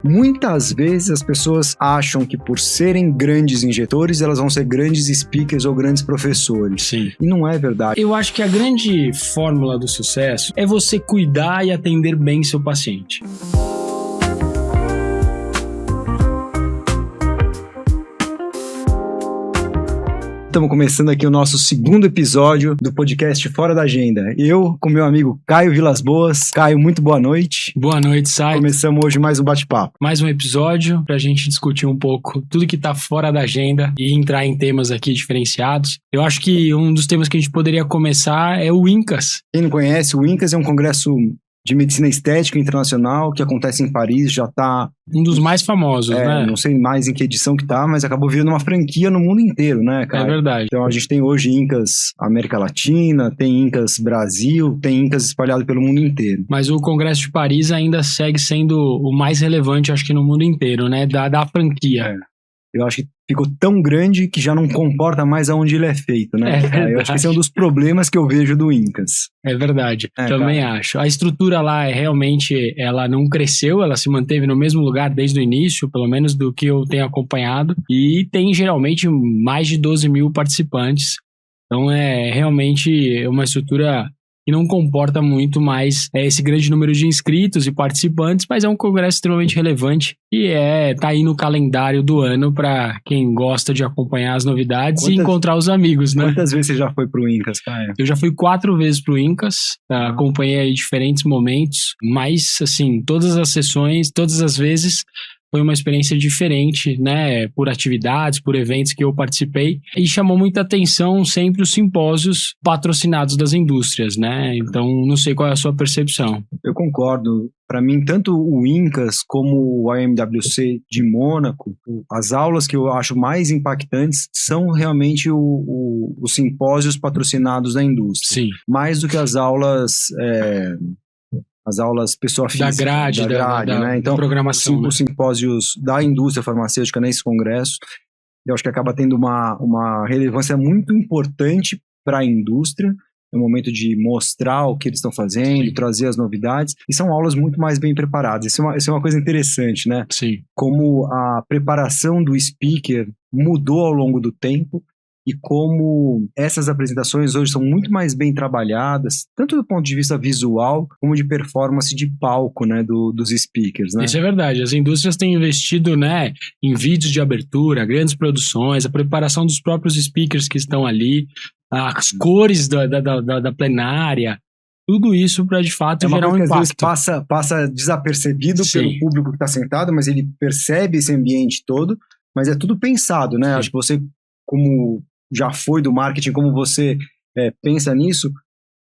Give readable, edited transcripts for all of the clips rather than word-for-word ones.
Muitas vezes as pessoas acham que por serem grandes injetores, elas vão ser grandes speakers ou grandes professores. Sim. E não é verdade. Eu acho que a grande fórmula do sucesso é você cuidar e atender bem seu paciente. Estamos começando aqui o nosso segundo episódio do podcast Fora da Agenda. Eu com meu amigo Caio Vilas Boas. Caio, muito boa noite. Boa noite, Sai. Começamos hoje mais um bate-papo. Mais um episódio pra gente discutir um pouco tudo que tá fora da agenda e entrar em temas aqui diferenciados. Eu acho que um dos temas que a gente poderia começar é o INCAS. Quem não conhece, o INCAS é um congresso de medicina estética internacional que acontece em Paris, já está... Um dos mais famosos, né? Não sei mais em que edição que tá, mas acabou virando uma franquia no mundo inteiro, né, cara? É verdade. Então a gente tem hoje INCAS América Latina, tem INCAS Brasil, tem INCAS espalhado pelo mundo inteiro. Mas o Congresso de Paris ainda segue sendo o mais relevante, acho que no mundo inteiro, né? Da franquia. Eu acho que ficou tão grande que já não comporta mais aonde ele é feito, né? Eu acho que esse é um dos problemas que eu vejo do INCAS. É verdade, também acho. A estrutura lá realmente, ela não cresceu, ela se manteve no mesmo lugar desde o início, pelo menos do que eu tenho acompanhado, e tem geralmente mais de 12 mil participantes. Então é realmente uma estrutura que não comporta muito mais esse grande número de inscritos e participantes, mas é um congresso extremamente relevante e tá aí no calendário do ano para quem gosta de acompanhar as novidades e encontrar os amigos, né? Quantas vezes você já foi pro INCAS, Caio? Eu já fui 4 vezes pro INCAS, acompanhei aí diferentes momentos, mas assim, todas as sessões, todas as vezes foi uma experiência diferente, né, por atividades, por eventos que eu participei, e chamou muita atenção sempre os simpósios patrocinados das indústrias, né, então não sei qual é a sua percepção. Eu concordo. Para mim, tanto o INCAS como o IMWC de Mônaco, as aulas que eu acho mais impactantes são realmente os simpósios patrocinados da indústria. Sim. Mais do que as aulas pessoa física. Da grade, né? Então, programação. Os simpósios da indústria farmacêutica nesse congresso, eu acho que acaba tendo uma relevância muito importante para a indústria, no momento de mostrar o que eles estão fazendo, Sim. trazer as novidades, e são aulas muito mais bem preparadas. Isso é uma coisa interessante, né? Sim. Como a preparação do speaker mudou ao longo do tempo, e como essas apresentações hoje são muito mais bem trabalhadas, tanto do ponto de vista visual, como de performance de palco, né, dos speakers, né? Isso é verdade, as indústrias têm investido, né, em vídeos de abertura, grandes produções, a preparação dos próprios speakers que estão ali, as cores da plenária, tudo isso para de fato gerar um impacto. Às vezes passa desapercebido pelo público que está sentado, mas ele percebe esse ambiente todo, mas é tudo pensado, né? Acho que você, como já foi do marketing, como você pensa nisso,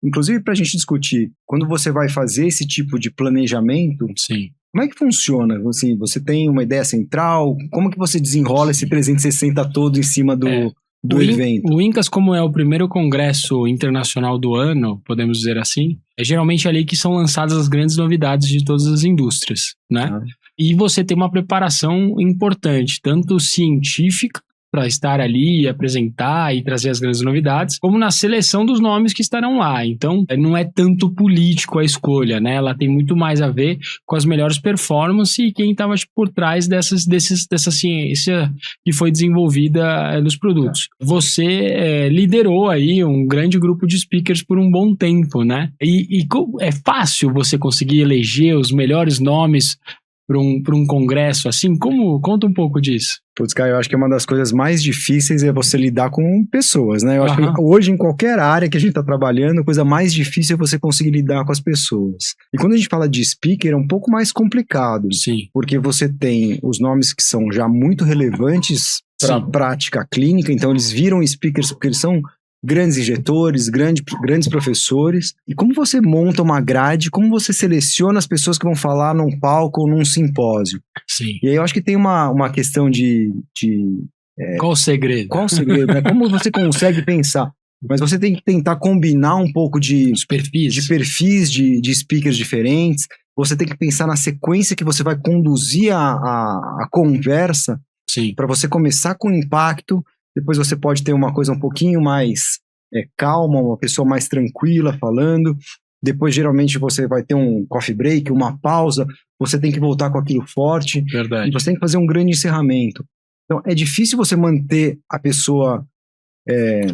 inclusive para a gente discutir, quando você vai fazer esse tipo de planejamento, Sim. Como é que funciona? Assim, você tem uma ideia central? Como que você desenrola esse 360 todo em cima do evento? O INCAS, como é o primeiro congresso internacional do ano, podemos dizer assim, é geralmente ali que são lançadas as grandes novidades de todas as indústrias, né? E você tem uma preparação importante, tanto científica, para estar ali, apresentar e trazer as grandes novidades, como na seleção dos nomes que estarão lá. Então, não é tanto político a escolha, né? Ela tem muito mais a ver com as melhores performances e quem estava por trás dessa ciência que foi desenvolvida nos produtos. Você liderou aí um grande grupo de speakers por um bom tempo, né? E é fácil você conseguir eleger os melhores nomes para um congresso assim? Conta um pouco disso. Putz, Caio, eu acho que uma das coisas mais difíceis é você lidar com pessoas, né? Eu acho que hoje, em qualquer área que a gente está trabalhando, a coisa mais difícil é você conseguir lidar com as pessoas. E quando a gente fala de speaker, é um pouco mais complicado. Sim. Porque você tem os nomes que são já muito relevantes para a prática clínica, então eles viram speakers porque eles são grandes injetores, grandes professores. E como você monta uma grade, como você seleciona as pessoas que vão falar num palco ou num simpósio? Sim. E aí eu acho que tem uma questão de qual o segredo? Qual o segredo, né? Como você consegue pensar? Mas você tem que tentar combinar um pouco de perfis de speakers diferentes. Você tem que pensar na sequência que você vai conduzir a conversa para você começar com impacto. Depois você pode ter uma coisa um pouquinho mais calma, uma pessoa mais tranquila falando. Depois, geralmente, você vai ter um coffee break, uma pausa, você tem que voltar com aquilo forte. Verdade. E você tem que fazer um grande encerramento. Então, é difícil você manter a pessoa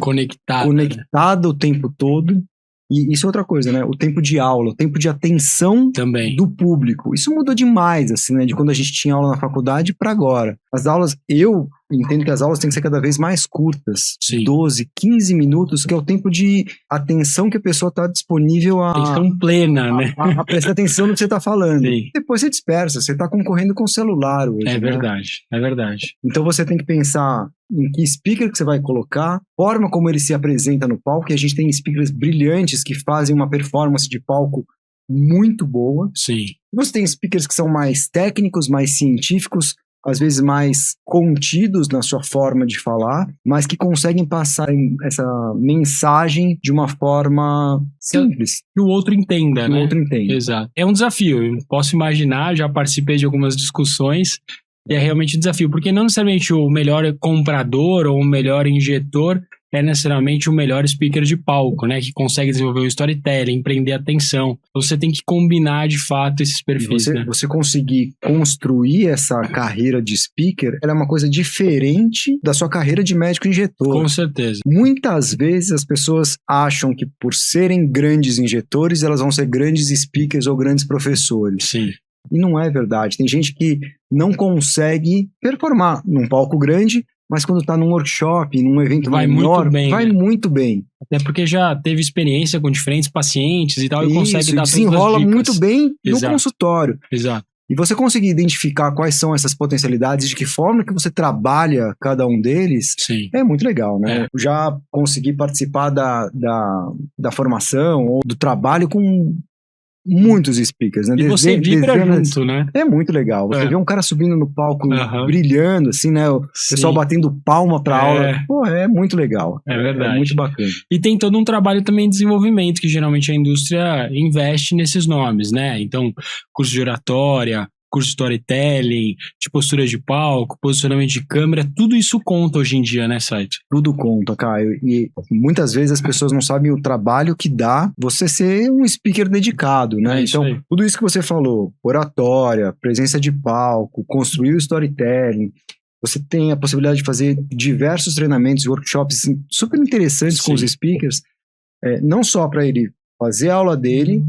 conectada o tempo todo. E isso é outra coisa, né? O tempo de aula, o tempo de atenção também do público. Isso mudou demais, assim, né? De quando a gente tinha aula na faculdade para agora. As aulas, eu entendo que as aulas têm que ser cada vez mais curtas. Sim. 12, 15 minutos, que é o tempo de atenção que a pessoa está disponível a... Atenção plena, né? A prestar atenção no que você está falando. Sim. Depois você dispersa, você está concorrendo com o celular hoje. É verdade, né? É verdade. Então você tem que pensar em que speaker que você vai colocar, forma como ele se apresenta no palco, e a gente tem speakers brilhantes que fazem uma performance de palco muito boa. Sim. Você tem speakers que são mais técnicos, mais científicos, às vezes mais contidos na sua forma de falar, mas que conseguem passar essa mensagem de uma forma simples. Que o outro entenda, né? Que o outro entenda. Exato. É um desafio, eu posso imaginar, já participei de algumas discussões, e é realmente um desafio, porque não necessariamente o melhor comprador ou o melhor injetor é necessariamente o melhor speaker de palco, né? Que consegue desenvolver o storytelling, prender a atenção. Você tem que combinar, de fato, esses perfis, né? Você conseguir construir essa carreira de speaker, ela é uma coisa diferente da sua carreira de médico injetor. Com certeza. Muitas vezes as pessoas acham que por serem grandes injetores, elas vão ser grandes speakers ou grandes professores. Sim. E não é verdade. Tem gente que não consegue performar num palco grande, mas quando está num workshop, num evento menor, vai muito bem. Até porque já teve experiência com diferentes pacientes e tal, e consegue dar desenrola muito bem no Exato. consultório. Exato. E você conseguir identificar quais são essas potencialidades, de que forma que você trabalha cada um deles, Sim. É muito legal, né? Eu já consegui participar da formação ou do trabalho com muitos speakers, né? E você vibra junto, né? É muito legal. Você vê um cara subindo no palco, brilhando, assim, né? O pessoal batendo palma pra aula. Pô, é muito legal. É verdade. É muito bacana. E tem todo um trabalho também de desenvolvimento, que geralmente a indústria investe nesses nomes, né? Então, curso de oratória, curso de storytelling, de postura de palco, posicionamento de câmera, tudo isso conta hoje em dia, né, site? Tudo conta, Caio. E muitas vezes as pessoas não sabem o trabalho que dá você ser um speaker dedicado, né? Então, tudo isso que você falou, oratória, presença de palco, construir o storytelling, você tem a possibilidade de fazer diversos treinamentos, workshops super interessantes com os speakers, não só para ele fazer a aula dele,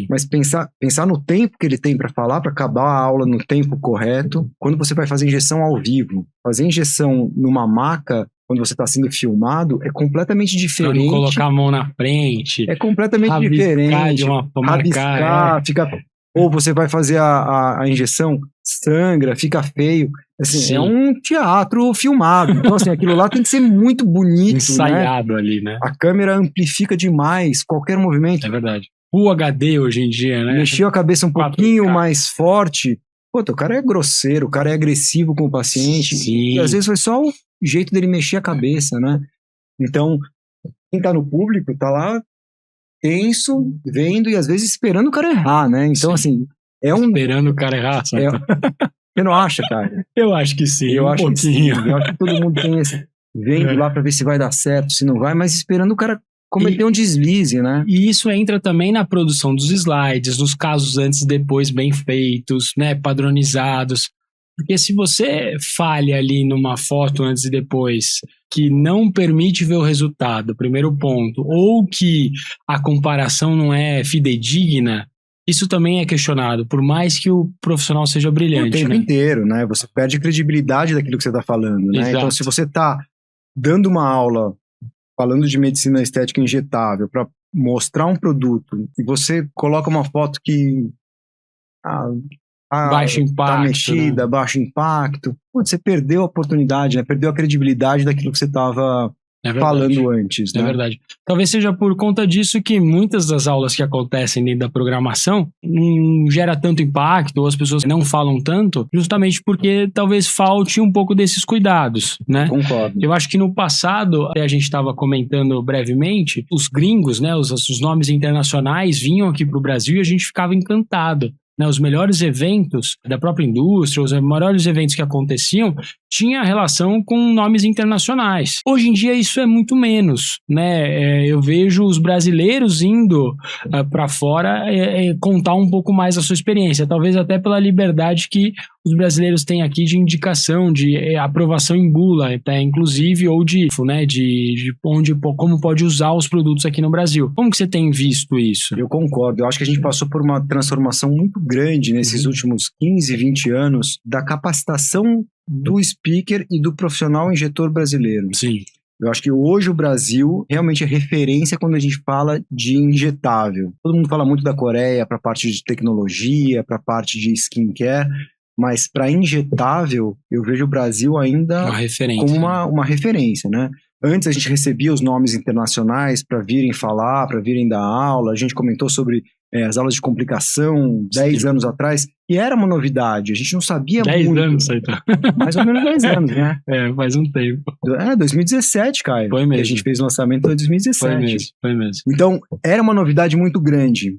mas pensar no tempo que ele tem para falar, para acabar a aula no tempo correto. Quando você vai fazer injeção ao vivo, fazer injeção numa maca, quando você está sendo filmado, é completamente diferente. Pra não colocar a mão na frente. É completamente diferente. De uma rabiscar, fica... Ou você vai fazer a injeção, sangra, fica feio. Assim, é um teatro filmado. Então, assim, aquilo lá tem que ser muito bonito, ensaiado, né? Ali, né? A câmera amplifica demais qualquer movimento. É verdade. Full HD hoje em dia, né? Mexeu a cabeça um pouquinho mais forte. Pô, o cara é grosseiro, o cara é agressivo com o paciente. Sim. E às vezes foi só o jeito dele mexer a cabeça, né? Então, quem tá no público tá lá tenso, vendo e às vezes esperando o cara errar, né? Então, assim, esperando o cara errar, sabe? Você não acha, cara? Eu acho que sim, eu acho que sim. Eu acho que todo mundo tem esse... Vendo lá pra ver se vai dar certo, se não vai, mas esperando o cara cometer um deslize, né? E isso entra também na produção dos slides, nos casos antes e depois bem feitos, né? Padronizados. Porque se você falha ali numa foto antes e depois que não permite ver o resultado, primeiro ponto, ou que a comparação não é fidedigna, isso também é questionado, por mais que o profissional seja brilhante. O tempo inteiro, né? Você perde a credibilidade daquilo que você está falando, né? Exato. Então, se você está dando uma aula falando de medicina estética injetável para mostrar um produto e você coloca uma foto que baixo impacto, tá mexida, né? Baixo impacto, você perdeu a oportunidade, né? Perdeu a credibilidade daquilo que você estava falando antes, né? É verdade. Talvez seja por conta disso que muitas das aulas que acontecem dentro da programação não gera tanto impacto, ou as pessoas não falam tanto, justamente porque talvez falte um pouco desses cuidados, né? Concordo. Eu acho que no passado, a gente estava comentando brevemente, os gringos, né, os nomes internacionais vinham aqui para o Brasil e a gente ficava encantado. né, os melhores eventos da própria indústria, os melhores eventos que aconteciam, tinha relação com nomes internacionais. Hoje em dia isso é muito menos, né? Eu vejo os brasileiros indo para fora contar um pouco mais a sua experiência, talvez até pela liberdade que os brasileiros têm aqui de indicação, de aprovação em bula, até inclusive, ou de como pode usar os produtos aqui no Brasil. Como que você tem visto isso? Eu concordo. Eu acho que a gente passou por uma transformação muito grande nesses últimos 15, 20 anos da capacitação do speaker e do profissional injetor brasileiro. Sim. Eu acho que hoje o Brasil realmente é referência quando a gente fala de injetável. Todo mundo fala muito da Coreia para a parte de tecnologia, para a parte de skincare, mas para injetável, eu vejo o Brasil ainda como uma referência, né? Antes a gente recebia os nomes internacionais para virem falar, para virem dar aula. A gente comentou sobre as aulas de complicação 10 anos atrás, e era uma novidade. A gente não sabia 10 muito. 10 anos, então. Mais ou menos 10 anos, né? Faz um tempo. 2017, Caio. Foi mesmo. A gente fez o lançamento em 2017. Foi mesmo. Então, era uma novidade muito grande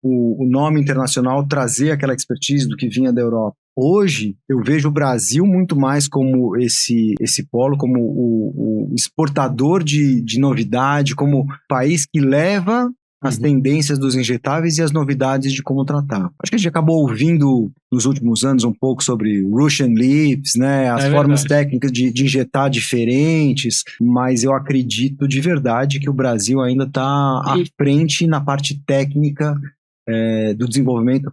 o nome internacional trazer aquela expertise do que vinha da Europa. Hoje, eu vejo o Brasil muito mais como esse polo, como o exportador de novidade, como país que leva as tendências dos injetáveis e as novidades de como tratar. Acho que a gente acabou ouvindo nos últimos anos um pouco sobre Russian Lips, né? As formas técnicas de injetar diferentes, mas eu acredito de verdade que o Brasil ainda está à frente na parte técnica do desenvolvimento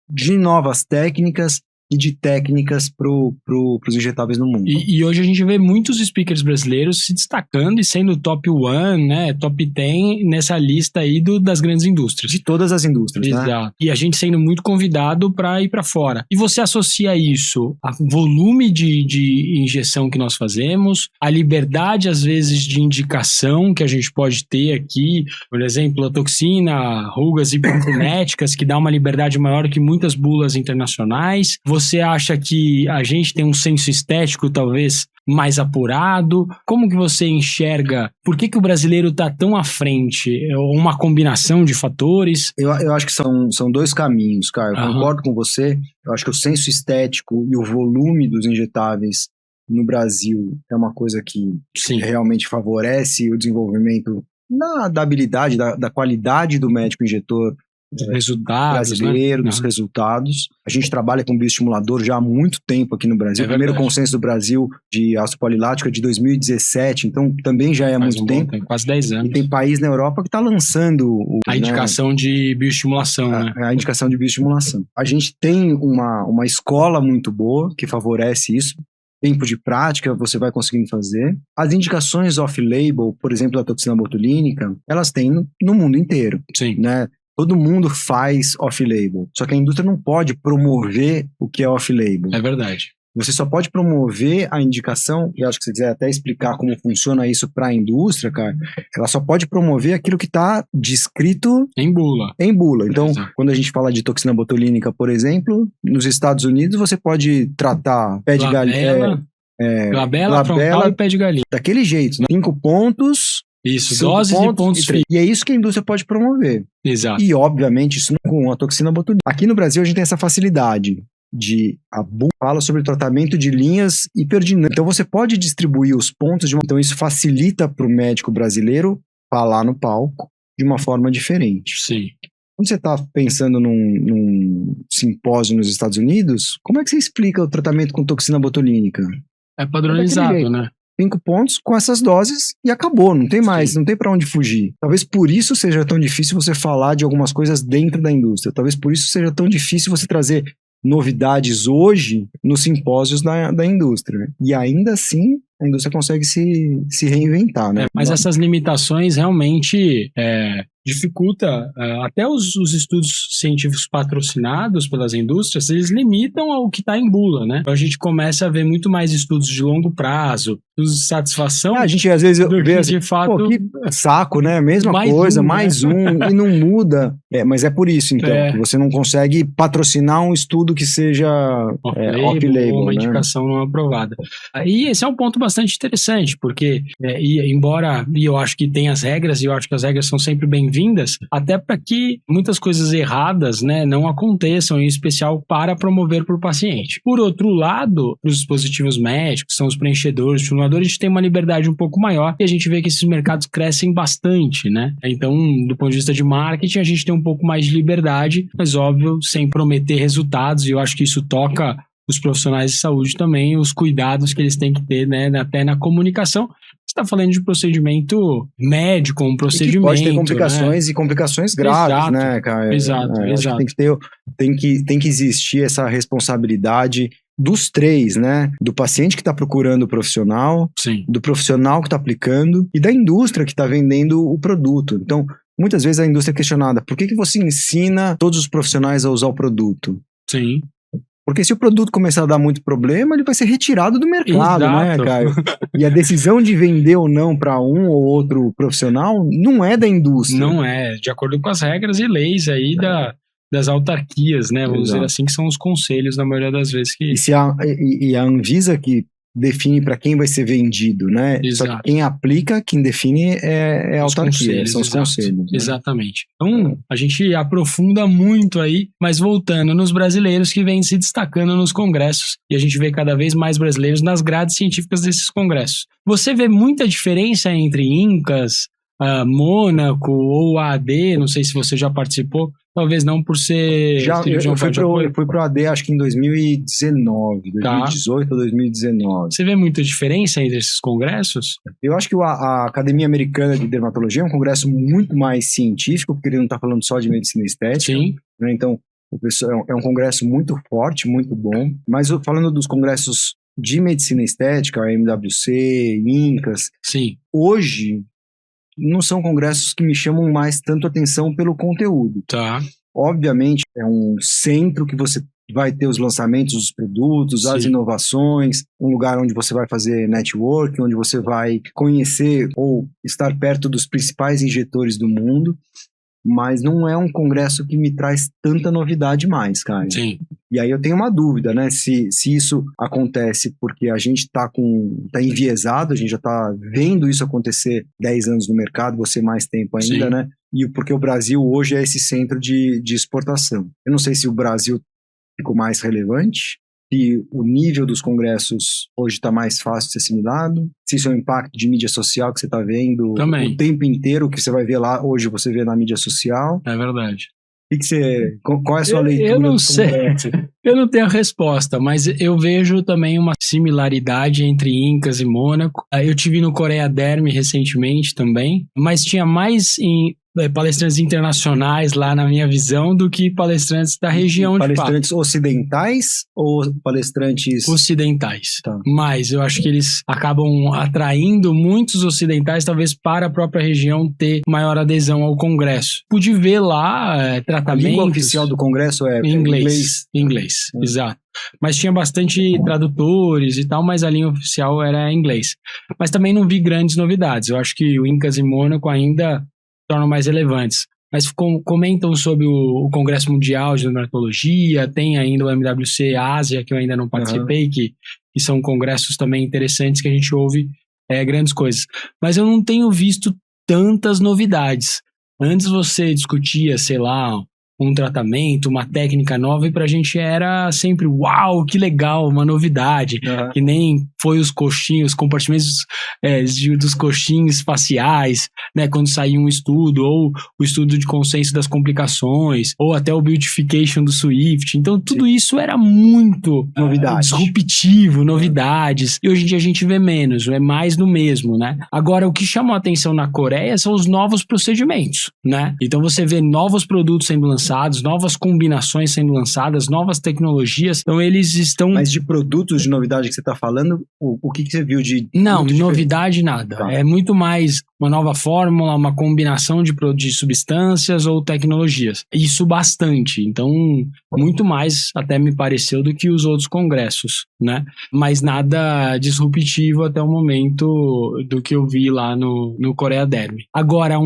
de novas técnicas e de técnicas para os injetáveis no mundo. E hoje a gente vê muitos speakers brasileiros se destacando e sendo top 1, né, top 10 nessa lista aí das grandes indústrias. De todas as indústrias, Exato. Né? E a gente sendo muito convidado para ir para fora. E você associa isso ao volume de injeção que nós fazemos, a liberdade, às vezes, de indicação que a gente pode ter aqui, por exemplo, a toxina, rugas hiperkinéticas, que dá uma liberdade maior que muitas bulas internacionais. Você acha que a gente tem um senso estético, talvez, mais apurado? Como que você enxerga? Por que o brasileiro está tão à frente? Uma combinação de fatores? Eu acho que são dois caminhos, cara. Eu concordo com você. Eu acho que o senso estético e o volume dos injetáveis no Brasil é uma coisa que realmente favorece o desenvolvimento da habilidade, da qualidade do médico injetor brasileiro, dos resultados. A gente trabalha com bioestimulador já há muito tempo aqui no Brasil. O primeiro consenso do Brasil de ácido polilático é de 2017, então também já é há muito tempo. Quase 10 anos. E tem país na Europa que está lançando a indicação de bioestimulação, né? A indicação de bioestimulação. A gente tem uma escola muito boa que favorece isso. Tempo de prática, você vai conseguindo fazer. As indicações off-label, por exemplo, da toxina botulínica, elas têm no mundo inteiro. Sim. Né? Todo mundo faz off-label, só que a indústria não pode promover o que é off-label. É verdade. Você só pode promover a indicação, e acho que se você quiser até explicar como funciona isso para a indústria, cara, ela só pode promover aquilo que está descrito em bula. Então, quando a gente fala de toxina botulínica, por exemplo, nos Estados Unidos você pode tratar pé de galinha, glabela, frontal e pé de galinha. Daquele jeito, né? 5 pontos. Isso, doses e pontos frios. E é isso que a indústria pode promover. Exato. E, obviamente, isso com a toxina botulínica. Aqui no Brasil, a gente tem essa facilidade a bula fala sobre o tratamento de linhas hiperdinâmicas. Então, você pode distribuir os pontos Então, isso facilita para o médico brasileiro falar no palco de uma forma diferente. Sim. Quando você está pensando num simpósio nos Estados Unidos, como é que você explica o tratamento com toxina botulínica? É padronizado, né? 5 pontos com essas doses e acabou, não tem mais, não tem pra onde fugir. Talvez por isso seja tão difícil você falar de algumas coisas dentro da indústria, talvez por isso seja tão difícil você trazer novidades hoje nos simpósios da indústria. E ainda assim, a indústria consegue se reinventar, né? Mas essas limitações realmente dificulta até os estudos científicos patrocinados pelas indústrias, eles limitam ao que está em bula, né? Então a gente começa a ver muito mais estudos de longo prazo, estudos de satisfação. A gente às vezes vê assim, de fato, pô, que saco, né? Mesma coisa, mais um, e não muda. Mas é por isso, então, que você não consegue patrocinar um estudo que seja off-label, uma né? indicação não aprovada. E esse é um ponto bastante interessante, porque embora eu acho que tem as regras, e eu acho que as regras são sempre bem bem-vindas, até para que muitas coisas erradas, né, não aconteçam, em especial para promover para o paciente. Por outro lado, os dispositivos médicos, são os preenchedores, os formuladores, a gente tem uma liberdade um pouco maior e a gente vê que esses mercados crescem bastante, né? Então, do ponto de vista de marketing, a gente tem um pouco mais de liberdade, mas óbvio, sem prometer resultados, e eu acho que isso toca os profissionais de saúde também, os cuidados que eles têm que ter, né, até na comunicação. Você está falando de procedimento médico, um procedimento, e que pode ter complicações, né? E complicações graves, exato, né, cara? Exato. Tem que existir essa responsabilidade dos três, né? Do paciente que está procurando o profissional, sim, do profissional que está aplicando e da indústria que está vendendo o produto. Então, muitas vezes a indústria é questionada, por que você ensina todos os profissionais a usar o produto? Sim. Porque se o produto começar a dar muito problema, ele vai ser retirado do mercado, né, Caio? E a decisão de vender ou não para um ou outro profissional não é da indústria. Não é, de acordo com as regras e leis aí das autarquias, né? Vamos dizer assim, que são os conselhos, na maioria das vezes. E a Anvisa que define para quem vai ser vendido, né? Exato. Só que quem aplica, quem define é a autarquia, são os conselhos. Né? Exatamente. Então, a gente aprofunda muito aí, mas voltando nos brasileiros que vêm se destacando nos congressos, e a gente vê cada vez mais brasileiros nas grades científicas desses congressos. Você vê muita diferença entre INCAS, Mônaco ou AAD, não sei se você já participou, talvez não por ser... Eu fui pro AD acho que em 2019, 2018 ou 2019. Você vê muita diferença entre esses congressos? Eu acho que a Academia Americana de Dermatologia é um congresso muito mais científico, porque ele não está falando só de medicina estética. Sim. Né? Então, é um congresso muito forte, muito bom. Mas falando dos congressos de medicina estética, a MWC, INCAS, sim, hoje não são congressos que me chamam mais tanto atenção pelo conteúdo. Tá. Obviamente, é um centro que você vai ter os lançamentos dos produtos, as inovações, um lugar onde você vai fazer network, onde você vai conhecer ou estar perto dos principais injetores do mundo, mas não é um congresso que me traz tanta novidade mais, cara. Sim. E aí eu tenho uma dúvida, né? Se isso acontece porque a gente tá enviesado, a gente já tá vendo isso acontecer 10 anos no mercado, você mais tempo ainda, né? E porque o Brasil hoje é esse centro de exportação. Eu não sei se o Brasil ficou mais relevante, se o nível dos congressos hoje está mais fácil de ser assimilado, se isso é um impacto de mídia social que você está vendo o tempo inteiro, que você vai ver lá, hoje você vê na mídia social. É verdade. Qual é a sua leitura? Eu não sei, eu não tenho a resposta, mas eu vejo também uma similaridade entre INCAS e Mônaco. Eu tive no Coreia Derm recentemente também, mas tinha mais palestrantes internacionais lá na minha visão do que palestrantes da região de fato. Palestrantes ocidentais ou palestrantes... Ocidentais. Tá. Mas eu acho que eles acabam atraindo muitos ocidentais, talvez para a própria região ter maior adesão ao Congresso. Pude ver lá tratamentos... A língua oficial do Congresso é inglês. Inglês, exato. Mas tinha bastante tradutores e tal, mas a linha oficial era inglês. Mas também não vi grandes novidades. Eu acho que o INCAS e Mônaco ainda tornam mais relevantes. Mas comentam sobre o Congresso Mundial de Dermatologia, tem ainda o MWC Ásia, que eu ainda não participei, que são congressos também interessantes que a gente ouve grandes coisas. Mas eu não tenho visto tantas novidades. Antes você discutia, sei lá, um tratamento, uma técnica nova, e pra gente era sempre, uau, que legal, uma novidade, que nem foi os coxinhos, compartimentos dos coxinhos faciais, né, quando saiu um estudo, ou o estudo de consenso das complicações, ou até o beautification do Swift. Então tudo isso era muito disruptivo, novidades, e hoje em dia a gente vê menos, é mais do mesmo, né? Agora, o que chamou a atenção na Coreia são os novos procedimentos, né? Então você vê novos produtos sendo lançados, novas combinações sendo lançadas, novas tecnologias, então eles estão... Mas de produtos de novidade que você está falando, o que você viu de... Não, novidade nada. É muito mais uma nova fórmula, uma combinação de substâncias ou tecnologias. Isso bastante. Então, muito mais até me pareceu do que os outros congressos, né? Mas nada disruptivo até o momento do que eu vi lá no Coreia Derm. Agora,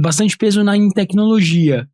bastante peso em tecnologia.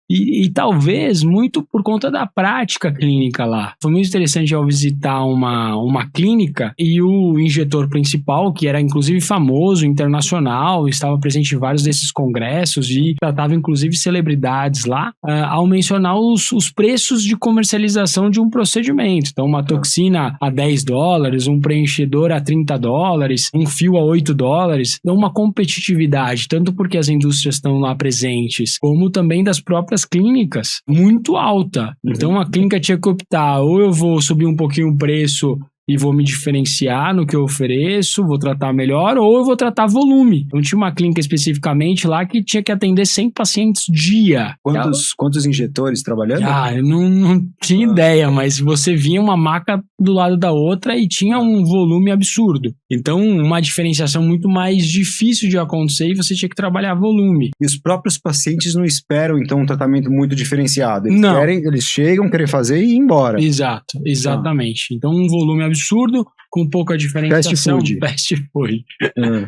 E talvez muito por conta da prática clínica lá. Foi muito interessante ao visitar uma clínica e o injetor principal, que era inclusive famoso, internacional, estava presente em vários desses congressos e tratava inclusive celebridades lá, ao mencionar os preços de comercialização de um procedimento. Então, uma toxina a $10, um preenchedor a $30, um fio a $8. Então, uma competitividade, tanto porque as indústrias estão lá presentes, como também das próprias clínicas, muito alta. Então, a clínica tinha que optar, ou eu vou subir um pouquinho o preço e vou me diferenciar no que eu ofereço, vou tratar melhor, ou eu vou tratar volume. Então tinha uma clínica especificamente lá que tinha que atender 100 pacientes dia. Quantos injetores trabalhando? Eu não tinha ideia, mas você via uma maca do lado da outra e tinha um volume absurdo. Então uma diferenciação muito mais difícil de acontecer e você tinha que trabalhar volume. E os próprios pacientes não esperam então um tratamento muito diferenciado. Eles chegam, querem fazer e ir embora. Exato, exatamente. Então um volume absurdo, com pouca diferenciação. Fast food.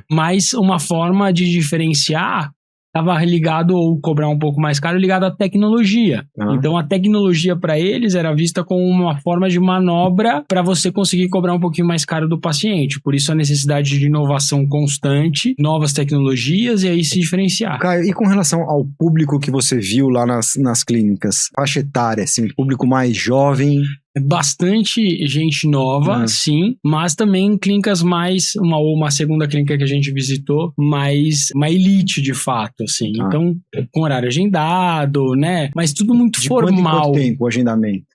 Mas uma forma de diferenciar estava ligado, ou cobrar um pouco mais caro, ligado à tecnologia. Então a tecnologia para eles era vista como uma forma de manobra para você conseguir cobrar um pouquinho mais caro do paciente. Por isso a necessidade de inovação constante, novas tecnologias e aí se diferenciar. Caio, e com relação ao público que você viu lá nas clínicas, faixa etária, assim, público mais jovem? Bastante gente nova, sim, mas também clínicas mais, uma segunda clínica que a gente visitou, mais uma elite de fato, assim. Então, com horário agendado, né? Mas tudo muito formal. Quanto tempo o agendamento?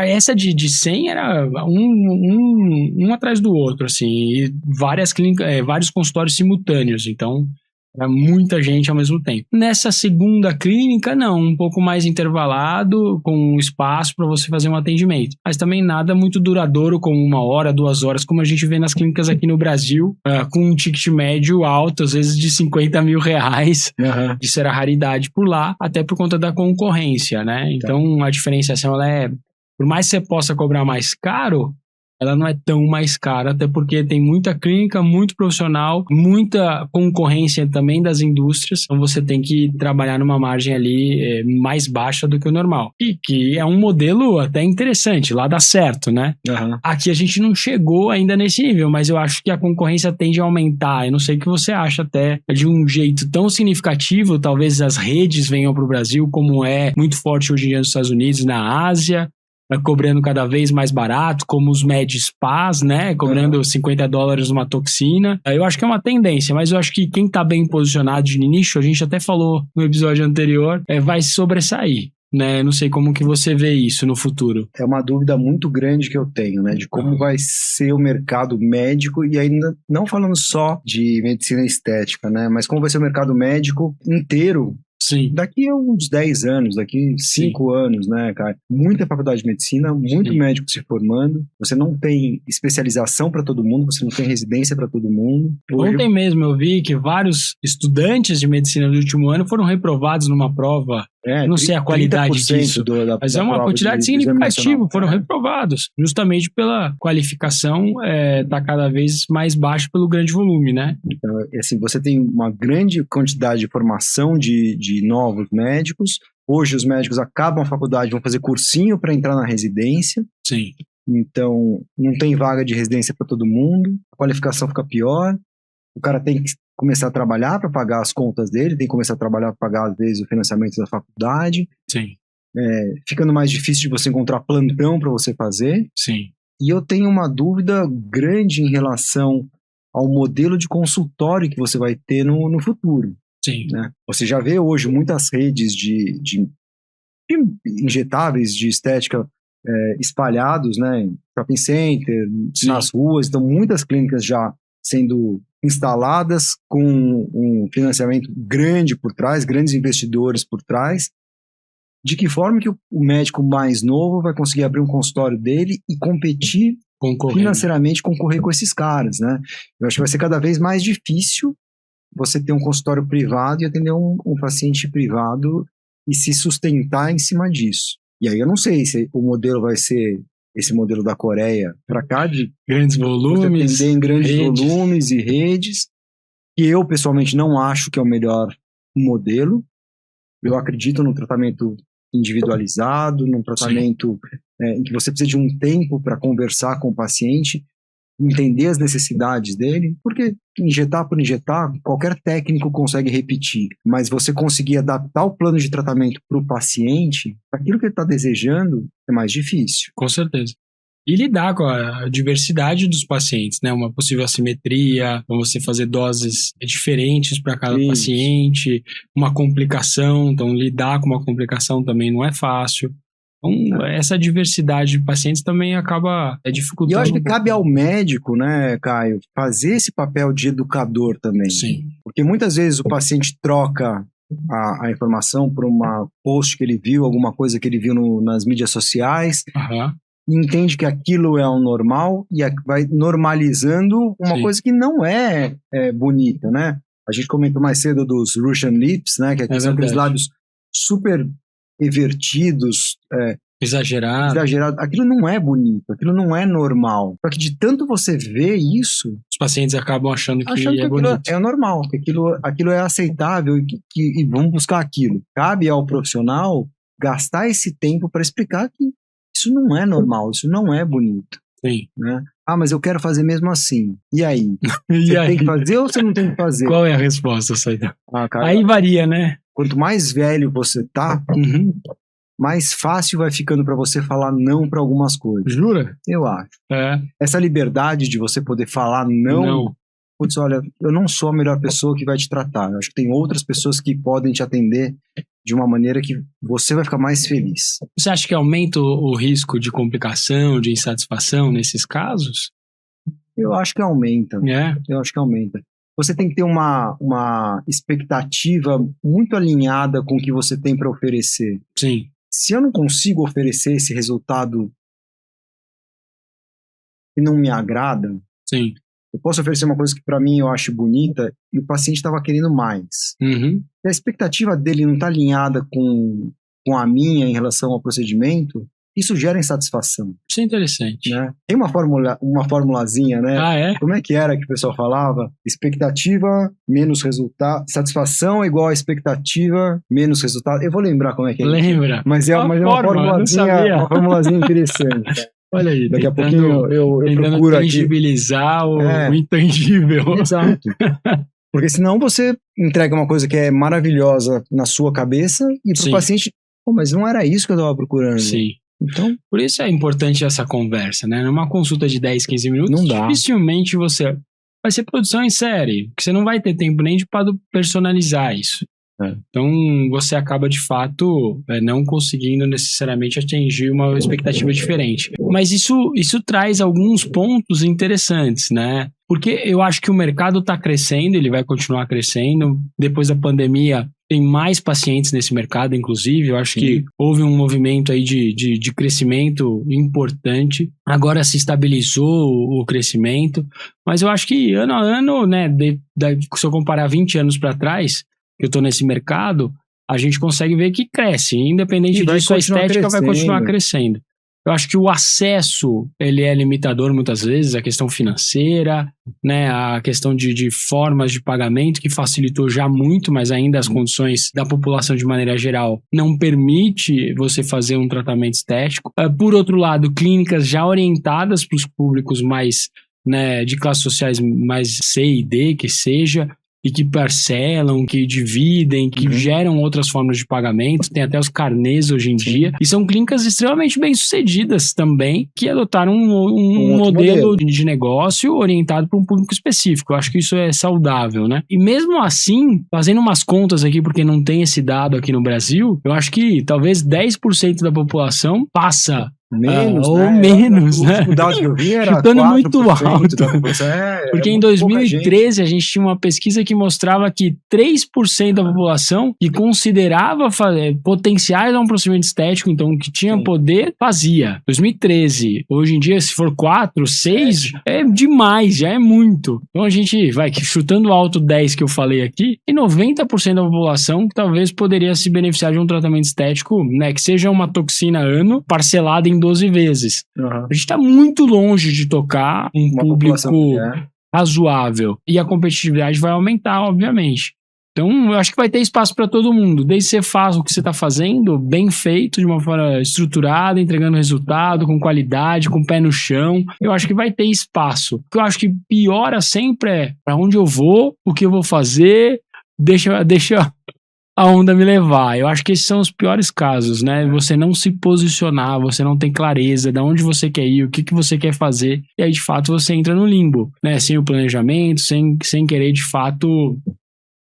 Essa de 100 era um atrás do outro, assim, e várias clínicas, vários consultórios simultâneos, então era muita gente ao mesmo tempo. Nessa segunda clínica, não, um pouco mais intervalado, com espaço para você fazer um atendimento. Mas também nada muito duradouro, como 1 hora, 2 horas, como a gente vê nas clínicas aqui no Brasil, com um ticket médio alto, às vezes de R$50 mil. Isso era raridade por lá, até por conta da concorrência, né? Então a diferenciação, por mais que você possa cobrar mais caro, ela não é tão mais cara, até porque tem muita clínica, muito profissional, muita concorrência também das indústrias, então você tem que trabalhar numa margem ali mais baixa do que o normal. E que é um modelo até interessante, lá dá certo, né? Aqui a gente não chegou ainda nesse nível, mas eu acho que a concorrência tende a aumentar. Eu não sei o que você acha até de um jeito tão significativo, talvez as redes venham para o Brasil, como é muito forte hoje em dia nos Estados Unidos, na Ásia, cobrando cada vez mais barato, como os med spas, né? Cobrando $50 uma toxina. Eu acho que é uma tendência, mas eu acho que quem tá bem posicionado de nicho, a gente até falou no episódio anterior, vai se sobressair, né? Não sei como que você vê isso no futuro. É uma dúvida muito grande que eu tenho, né? De como vai ser o mercado médico, e ainda não falando só de medicina estética, né? Mas como vai ser o mercado médico inteiro. Sim. Daqui a uns 10 anos, daqui 5 anos, né, cara? Muita faculdade de medicina, muito médico se formando. Você não tem especialização para todo mundo, você não tem residência para todo mundo. Ontem mesmo eu vi que vários estudantes de medicina do último ano foram reprovados numa prova. Não sei a qualidade disso, mas é uma quantidade significativa, foram reprovados, justamente pela qualificação tá cada vez mais baixa pelo grande volume, né? Então, assim, você tem uma grande quantidade de formação de novos médicos. Hoje os médicos acabam a faculdade, vão fazer cursinho para entrar na residência. Sim. Então, não tem vaga de residência para todo mundo, a qualificação fica pior, o cara tem que começar a trabalhar para pagar as contas dele, tem que começar a trabalhar para pagar, às vezes, o financiamento da faculdade. Sim. Ficando mais difícil de você encontrar plantão para você fazer. Sim. E eu tenho uma dúvida grande em relação ao modelo de consultório que você vai ter no futuro. Sim. Né? Você já vê hoje muitas redes de injetáveis de estética espalhados, né, em shopping center, nas ruas. Então, muitas clínicas já sendo instaladas com um financiamento grande por trás, grandes investidores por trás. De que forma que o médico mais novo vai conseguir abrir um consultório dele e competir financeiramente, concorrer com esses caras, né? Eu acho que vai ser cada vez mais difícil você ter um consultório privado e atender um paciente privado e se sustentar em cima disso. E aí eu não sei se o modelo vai ser esse modelo da Coreia para cá, de grandes volumes, atender em grandes volumes e redes, que eu pessoalmente não acho que é o melhor modelo. Eu acredito no tratamento individualizado, num tratamento em que você precisa de um tempo para conversar com o paciente, entender as necessidades dele, porque injetar por injetar, qualquer técnico consegue repetir, mas você conseguir adaptar o plano de tratamento para o paciente, para aquilo que ele está desejando, é mais difícil. Com certeza. E lidar com a diversidade dos pacientes, né? Uma possível assimetria, você fazer doses diferentes para cada paciente, uma complicação, então lidar com uma complicação também não é fácil. Então, essa diversidade de pacientes também acaba dificultando. E eu acho que cabe ao médico, né, Caio, fazer esse papel de educador também. Sim. Porque muitas vezes o paciente troca a informação por uma post que ele viu, alguma coisa que ele viu nas mídias sociais, entende que aquilo é o normal e vai normalizando uma coisa que não é bonita, né? A gente comentou mais cedo dos Russian lips, né, que são aqueles lábios super evertidos, exagerado. Aquilo não é bonito, aquilo não é normal. Só que de tanto você ver isso, os pacientes acabam achando que é bonito. É normal, que aquilo é aceitável e vamos buscar aquilo. Cabe ao profissional gastar esse tempo para explicar que isso não é normal, isso não é bonito. Sim. Né? Mas eu quero fazer mesmo assim. E aí? Você tem que fazer ou você não tem que fazer? Qual é a resposta, Saida? Aí varia, né? Quanto mais velho você tá, mais fácil vai ficando para você falar não para algumas coisas. Jura? Eu acho. Essa liberdade de você poder falar não. Putz, olha, eu não sou a melhor pessoa que vai te tratar. Eu acho que tem outras pessoas que podem te atender de uma maneira que você vai ficar mais feliz. Você acha que aumenta o risco de complicação, de insatisfação nesses casos? Eu acho que aumenta. Eu acho que aumenta. Você tem que ter uma expectativa muito alinhada com o que você tem para oferecer. Sim. Se eu não consigo oferecer esse resultado que não me agrada, sim, eu posso oferecer uma coisa que para mim eu acho bonita e o paciente estava querendo mais. E a expectativa dele não está alinhada com a minha em relação ao procedimento, isso gera insatisfação. Isso é interessante. Né? Tem uma formulazinha, né? É? Como é que era que o pessoal falava? Expectativa menos resultado. Satisfação é igual a expectativa menos resultado. Eu vou lembrar como é que é. Lembra. Mas é uma formulazinha interessante. Olha aí, daqui a pouquinho eu procuro aqui. Tangibilizar o intangível. Exato. Porque senão você entrega uma coisa que é maravilhosa na sua cabeça e pro paciente, mas não era isso que eu estava procurando. Sim. Então, por isso é importante essa conversa, né? Numa consulta de 10, 15 minutos, não dá. Dificilmente você vai ser produção em série, porque você não vai ter tempo nem de personalizar isso. Então, você acaba, de fato, não conseguindo necessariamente atingir uma expectativa diferente. Mas isso traz alguns pontos interessantes, né? Porque eu acho que o mercado está crescendo, ele vai continuar crescendo. Depois da pandemia, tem mais pacientes nesse mercado, inclusive. Eu acho que houve um movimento aí de crescimento importante. Agora se estabilizou o crescimento. Mas eu acho que ano a ano, né, se eu comparar 20 anos para trás, eu estou nesse mercado, a gente consegue ver que cresce. Independente disso, a estética vai continuar crescendo. Eu acho que o acesso, ele é limitador muitas vezes, a questão financeira, né, a questão de formas de pagamento, que facilitou já muito, mas ainda as condições da população de maneira geral não permite você fazer um tratamento estético. Por outro lado, clínicas já orientadas para os públicos mais, né, de classes sociais mais C e D, que seja, e que parcelam, que dividem, que geram outras formas de pagamento, tem até os carnês hoje em dia, e são clínicas extremamente bem-sucedidas também, que adotaram um modelo de negócio orientado para um público específico. Eu acho que isso é saudável, né? E mesmo assim, fazendo umas contas aqui, porque não tem esse dado aqui no Brasil, eu acho que talvez 10% da população passa menos, ou né? menos, né? O dado que eu vi era chutando muito alto. Porque em muito 2013 a gente tinha uma pesquisa que mostrava que 3% da população que considerava potenciais a um procedimento estético, então que tinha poder, fazia. 2013. Hoje em dia, se for 4, 6, é demais, já é muito. Então a gente vai chutando alto 10 que eu falei aqui, e 90% da população que talvez poderia se beneficiar de um tratamento estético, né, que seja uma toxina ano parcelada em 12 vezes. A gente está muito longe de tocar um público razoável. E a competitividade vai aumentar, obviamente. Então, eu acho que vai ter espaço para todo mundo, desde que você faça o que você está fazendo, bem feito, de uma forma estruturada, entregando resultado, com qualidade, com o pé no chão. Eu acho que vai ter espaço. O que eu acho que piora sempre é para onde eu vou, o que eu vou fazer, deixa a onda me levar. Eu acho que esses são os piores casos, né? Você não se posicionar, você não tem clareza de onde você quer ir, o que você quer fazer, e aí, de fato, você entra no limbo, né? Sem o planejamento, sem querer, de fato,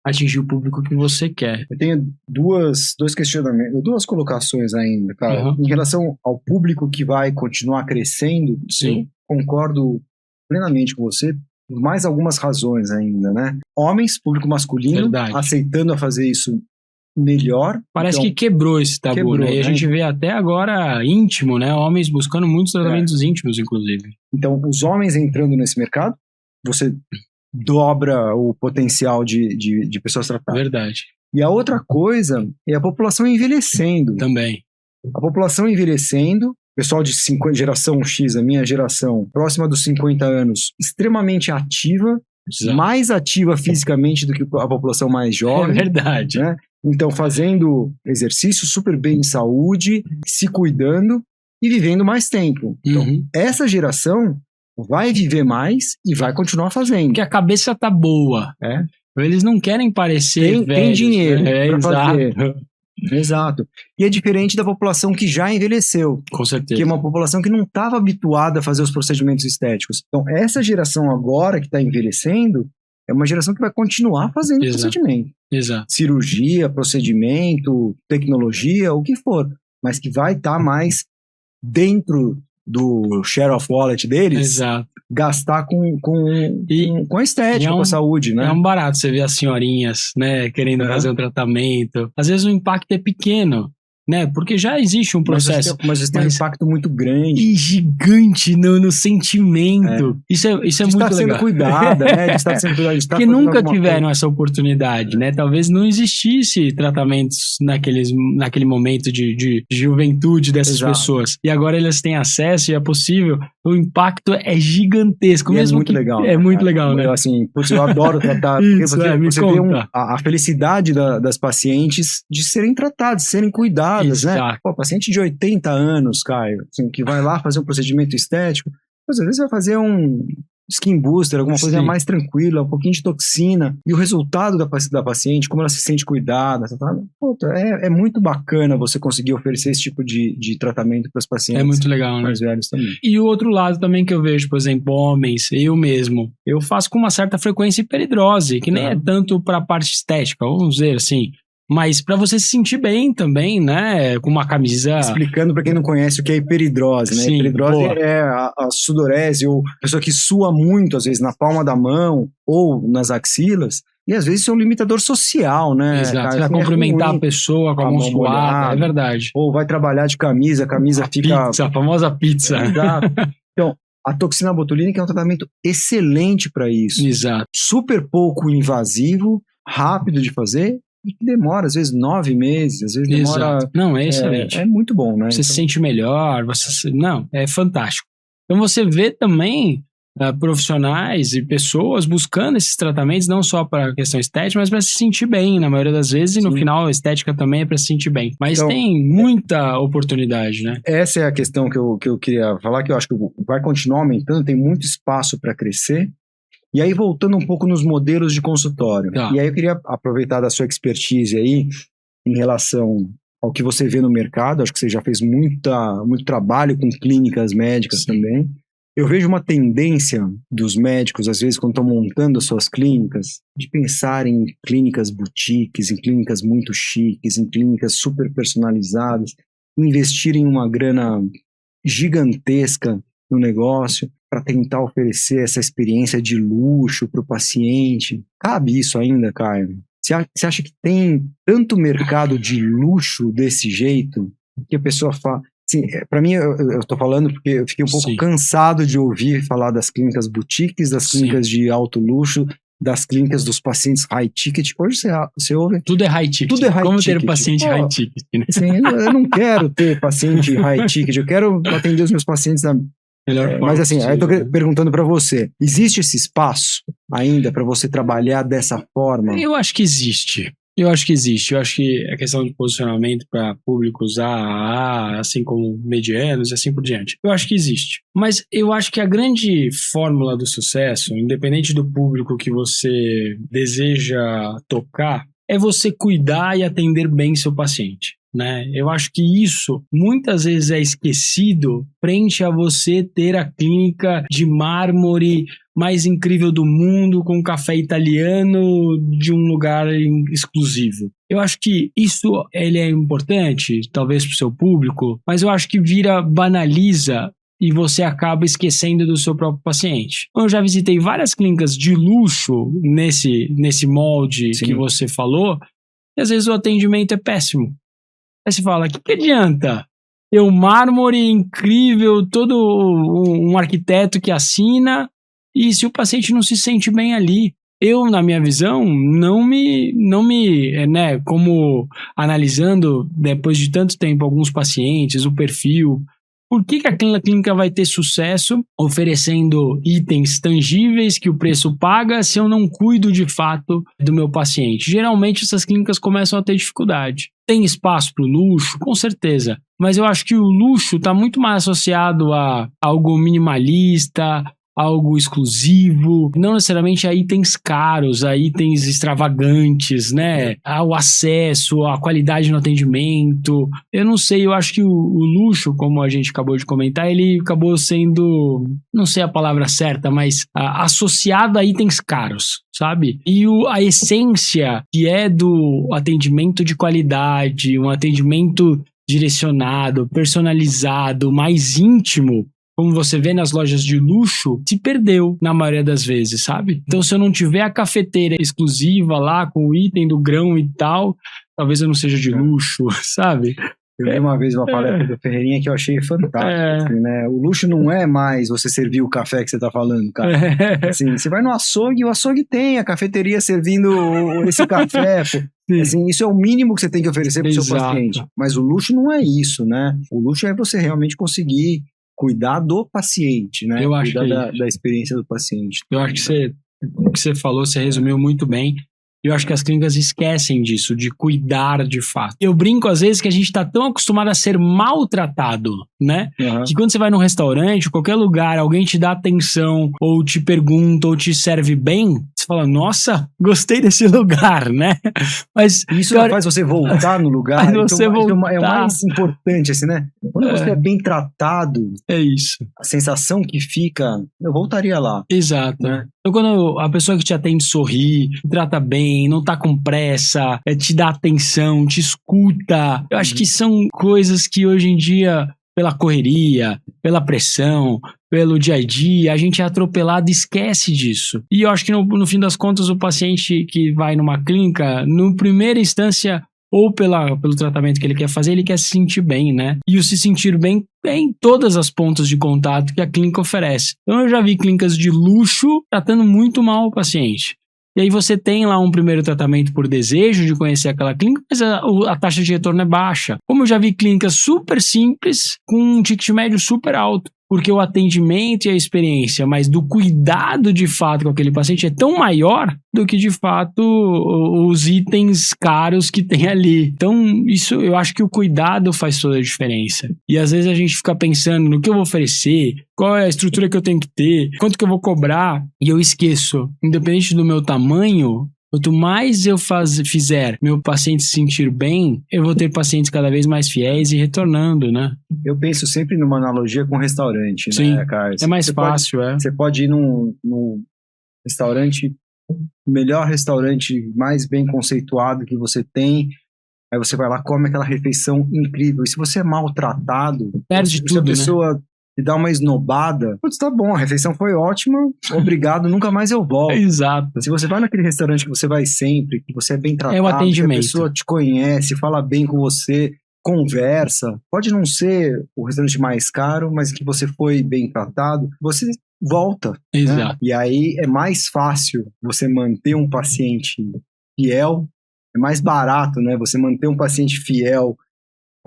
atingir o público que você quer. Eu tenho dois questionamentos, duas colocações ainda, cara. Em relação ao público que vai continuar crescendo, sim, eu concordo plenamente com você, por mais algumas razões ainda, né? Homens, público masculino, verdade, aceitando a fazer isso melhor. Parece que quebrou esse tabu, né? E a gente vê até agora íntimo, né? Homens buscando muitos tratamentos íntimos, inclusive. Então, os homens entrando nesse mercado, você dobra o potencial de pessoas tratadas. Verdade. E a outra coisa é a população envelhecendo. Também. A população envelhecendo, pessoal de geração X, a minha geração, próxima dos 50 anos, extremamente ativa, exato, mais ativa fisicamente do que a população mais jovem. É verdade. Né? Então, fazendo exercício, super bem em saúde, se cuidando e vivendo mais tempo. Então, essa geração vai viver mais e vai continuar fazendo. Porque a cabeça tá boa. Eles não querem parecer velhos. Tem dinheiro para fazer. Exato. E é diferente da população que já envelheceu. Com certeza. Que é uma população que não estava habituada a fazer os procedimentos estéticos. Então, essa geração agora que está envelhecendo é uma geração que vai continuar fazendo procedimento. Exato. Cirurgia, procedimento, tecnologia, o que for. Mas que vai estar mais dentro do share of wallet deles. Exato. Gastar com a estética, com a saúde, né? É um barato você ver as senhorinhas, né, querendo fazer um tratamento. Às vezes o impacto é pequeno, né? Porque já existe um processo. Mas tem um impacto muito grande. E gigante no sentimento. Isso é muito legal. De estar sendo cuidada, né? De estar sendo cuidada. Porque nunca tiveram essa oportunidade, né? Talvez não existisse tratamentos naquele momento de juventude dessas pessoas. E agora eles têm acesso e é possível. O impacto é gigantesco. Mesmo é muito legal. É muito legal, né? Eu adoro tratar. Isso, você vê a felicidade das pacientes de serem tratadas, de serem cuidadas. Né? Pô, paciente de 80 anos, Caio, assim, que vai lá fazer um procedimento estético, às vezes vai fazer um skin booster, alguma coisa mais tranquila, um pouquinho de toxina, e o resultado da paciente, como ela se sente cuidada, é muito bacana você conseguir oferecer esse tipo de tratamento para os pacientes. É muito legal, mais velhos também. E o outro lado também que eu vejo, por exemplo, homens, eu mesmo, eu faço com uma certa frequência hiperidrose, que nem é tanto para a parte estética, vamos dizer assim, mas para você se sentir bem também, né? Com uma camisa... Explicando para quem não conhece o que é hiperidrose, né? Sim, hiperidrose é a sudorese, ou a pessoa que sua muito, às vezes, na palma da mão ou nas axilas, e às vezes isso é um limitador social, né? Exato, você vai cumprimentar a pessoa com a mão suada, é verdade. Ou vai trabalhar de camisa, a camisa fica... Pizza, a famosa pizza. Exato. Então, a toxina botulínica é um tratamento excelente para isso. Exato. Super pouco invasivo, rápido de fazer, e que demora, às vezes, 9 meses, às vezes demora... Exato. Não, é excelente. É muito bom, né? Você se sente melhor, não, é fantástico. Então você vê também profissionais e pessoas buscando esses tratamentos, não só para a questão estética, mas para se sentir bem, na maioria das vezes, e no final a estética também é para se sentir bem. Mas então, tem muita oportunidade, né? Essa é a questão que eu queria falar, que eu acho que vai continuar aumentando, tem muito espaço para crescer. E aí, voltando um pouco nos modelos de consultório. E aí eu queria aproveitar da sua expertise aí, em relação ao que você vê no mercado. Acho que você já fez muito trabalho com clínicas médicas também. Eu vejo uma tendência dos médicos, às vezes, quando estão montando as suas clínicas, de pensar em clínicas boutiques, em clínicas muito chiques, em clínicas super personalizadas, investirem uma grana gigantesca no negócio para tentar oferecer essa experiência de luxo para o paciente. Cabe isso ainda, Caio? Você acha que tem tanto mercado de luxo desse jeito que a pessoa fala... Assim, para mim, eu estou falando porque eu fiquei um pouco cansado de ouvir falar das clínicas boutiques, das clínicas de alto luxo, das clínicas dos pacientes high ticket. Hoje você ouve... Tudo é high ticket. Tudo é high Como ticket. Ter paciente high ticket, né? Assim, eu não quero ter paciente high ticket, eu quero atender os meus pacientes Mas assim, aí eu tô perguntando para você, existe esse espaço ainda para você trabalhar dessa forma? Eu acho que existe. Eu acho que a questão de posicionamento para públicos AA, assim como medianos e assim por diante, eu acho que existe. Mas eu acho que a grande fórmula do sucesso, independente do público que você deseja tocar, é você cuidar e atender bem seu paciente. Né? Eu acho que isso muitas vezes é esquecido frente a você ter a clínica de mármore mais incrível do mundo, com café italiano de um lugar exclusivo. Eu acho que isso ele é importante, talvez para o seu público, mas eu acho que banaliza e você acaba esquecendo do seu próprio paciente. Eu já visitei várias clínicas de luxo nesse molde que você falou, e às vezes o atendimento é péssimo. Aí você fala, que adianta? Ter um mármore incrível, todo um arquiteto que assina, e se o paciente não se sente bem ali, eu, na minha visão, não me, né, como analisando, depois de tanto tempo, alguns pacientes, o perfil, por que aquela clínica vai ter sucesso oferecendo itens tangíveis que o preço paga se eu não cuido de fato do meu paciente? Geralmente essas clínicas começam a ter dificuldade. Tem espaço para o luxo? Com certeza. Mas eu acho que o luxo está muito mais associado a algo minimalista, algo exclusivo, não necessariamente a itens caros, a itens extravagantes, né? Ao acesso, a qualidade no atendimento. Eu não sei, eu acho que o luxo, como a gente acabou de comentar, ele acabou sendo, não sei a palavra certa, mas associado a itens caros, sabe? E a essência que é do atendimento de qualidade, um atendimento direcionado, personalizado, mais íntimo, como você vê nas lojas de luxo, se perdeu na maioria das vezes, sabe? Então, se eu não tiver a cafeteira exclusiva lá, com o item do grão e tal, talvez eu não seja de luxo, sabe? Eu vi uma vez uma palestra do Ferreirinha que eu achei fantástica, assim, né? O luxo não é mais você servir o café que você tá falando, cara. Assim, você vai no açougue, o açougue tem a cafeteria servindo esse café, pô. Assim, isso é o mínimo que você tem que oferecer pro seu paciente. Mas o luxo não é isso, né? O luxo é você realmente conseguir cuidar do paciente, né? Eu acho cuidar da experiência do paciente. Eu acho que o que você falou, você resumiu muito bem. Eu acho que as clínicas esquecem disso, de cuidar de fato. Eu brinco às vezes que a gente está tão acostumado a ser maltratado, né? Uhum. Que quando você vai num restaurante, qualquer lugar, alguém te dá atenção, ou te pergunta, ou te serve bem, você fala, nossa, gostei desse lugar, né? Mas isso faz você voltar no lugar. Faz você voltar. É o mais importante, assim, né? Quando você é bem tratado, é isso. A sensação que fica, eu voltaria lá. Exato. Né? Então, quando a pessoa que te atende sorri, te trata bem, não tá com pressa, te dá atenção, te escuta, eu acho que são coisas que hoje em dia, pela correria, pela pressão, pelo dia a dia, a gente é atropelado e esquece disso. E eu acho que no fim das contas, o paciente que vai numa clínica, no primeira instância, ou pelo tratamento que ele quer fazer, ele quer se sentir bem, né? E o se sentir bem é em todas as pontas de contato que a clínica oferece. Então eu já vi clínicas de luxo tratando muito mal o paciente. E aí você tem lá um primeiro tratamento por desejo de conhecer aquela clínica, mas a taxa de retorno é baixa. Como eu já vi clínicas super simples, com um ticket médio super alto. Porque o atendimento e a experiência, mas do cuidado de fato com aquele paciente é tão maior do que de fato os itens caros que tem ali. Então, isso eu acho que o cuidado faz toda a diferença. E às vezes a gente fica pensando no que eu vou oferecer, qual é a estrutura que eu tenho que ter, quanto que eu vou cobrar, e eu esqueço. Independente do meu tamanho, quanto mais eu fizer meu paciente se sentir bem, eu vou ter pacientes cada vez mais fiéis e retornando, né? Eu penso sempre numa analogia com restaurante, Sim, né, Carlos? É mais fácil, Você pode ir num restaurante, melhor restaurante, mais bem conceituado que você tem, aí você vai lá, come aquela refeição incrível. E se você é maltratado, perde tudo, se a pessoa e dá uma esnobada, putz, tá bom, a refeição foi ótima, obrigado, nunca mais eu volto. Exato. Se você vai naquele restaurante que você vai sempre, que você é bem tratado, o atendimento. que a pessoa te conhece, fala bem com você, conversa, pode não ser o restaurante mais caro, mas que você foi bem tratado, você volta. Exato. Né? E aí é mais fácil você manter um paciente fiel, é mais barato, né? Você manter um paciente fiel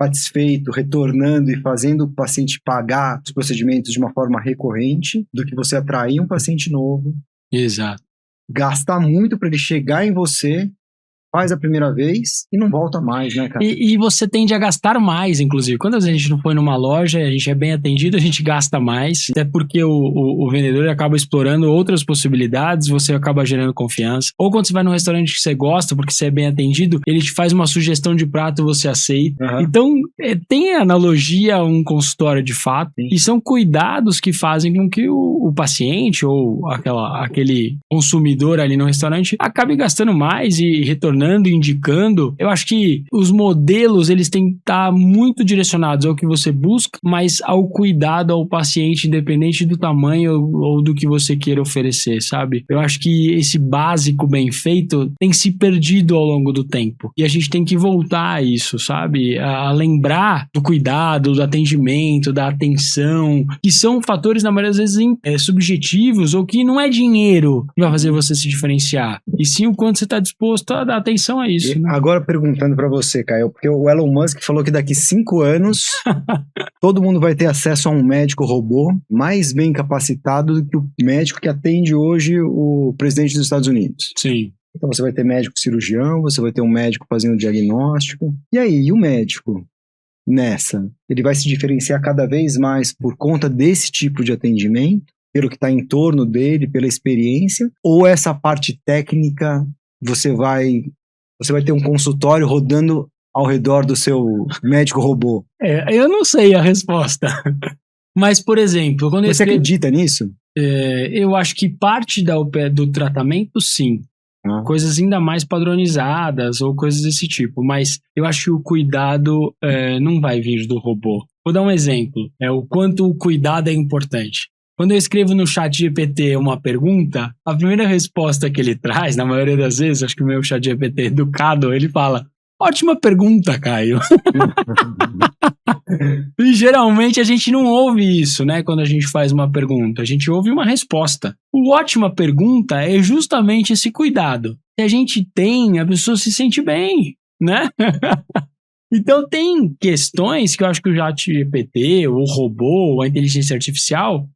satisfeito, retornando e fazendo o paciente pagar os procedimentos de uma forma recorrente, do que você atrair um paciente novo. Exato. Gastar muito para ele chegar em você, faz a primeira vez e não volta mais, né, cara? E você tende a gastar mais, inclusive. Quando a gente não foi numa loja, a gente é bem atendido, a gente gasta mais. Até porque o vendedor acaba explorando outras possibilidades, você acaba gerando confiança. Ou quando você vai num restaurante que você gosta, porque você é bem atendido, ele te faz uma sugestão de prato, você aceita. Uhum. Então, tem analogia a um consultório de fato. Sim. E são cuidados que fazem com que o paciente ou aquele consumidor ali no restaurante acabe gastando mais e retornando, indicando. Eu acho que os modelos, eles têm que estar muito direcionados ao que você busca, mas ao cuidado ao paciente, independente do tamanho ou do que você queira oferecer, sabe? Eu acho que esse básico bem feito tem se perdido ao longo do tempo. E a gente tem que voltar a isso, sabe? A lembrar do cuidado, do atendimento, da atenção, que são fatores, na maioria das vezes, subjetivos, ou que não é dinheiro que vai fazer você se diferenciar. E sim o quanto você está disposto a dar atenção a isso. Né? Agora perguntando pra você, Caio, porque o Elon Musk falou que daqui 5 anos todo mundo vai ter acesso a um médico robô mais bem capacitado do que o médico que atende hoje o presidente dos Estados Unidos. Sim. Então você vai ter médico cirurgião, você vai ter um médico fazendo diagnóstico. E aí, e o médico nessa? Ele vai se diferenciar cada vez mais por conta desse tipo de atendimento, pelo que está em torno dele, pela experiência, ou essa parte técnica você vai ter um consultório rodando ao redor do seu médico robô? Eu não sei a resposta. Mas, por exemplo, quando você acredita nisso? Eu acho que parte do tratamento, sim. Coisas ainda mais padronizadas ou coisas desse tipo. Mas eu acho que o cuidado não vai vir do robô. Vou dar um exemplo. O quanto o cuidado é importante. Quando eu escrevo no ChatGPT uma pergunta, a primeira resposta que ele traz, na maioria das vezes, acho que o meu ChatGPT educado, ele fala: ótima pergunta, Caio. E geralmente a gente não ouve isso, né? Quando a gente faz uma pergunta, a gente ouve uma resposta. O ótima pergunta é justamente esse cuidado. Se a gente tem, a pessoa se sente bem, né? Então tem questões que eu acho que o ChatGPT, o robô, a inteligência artificial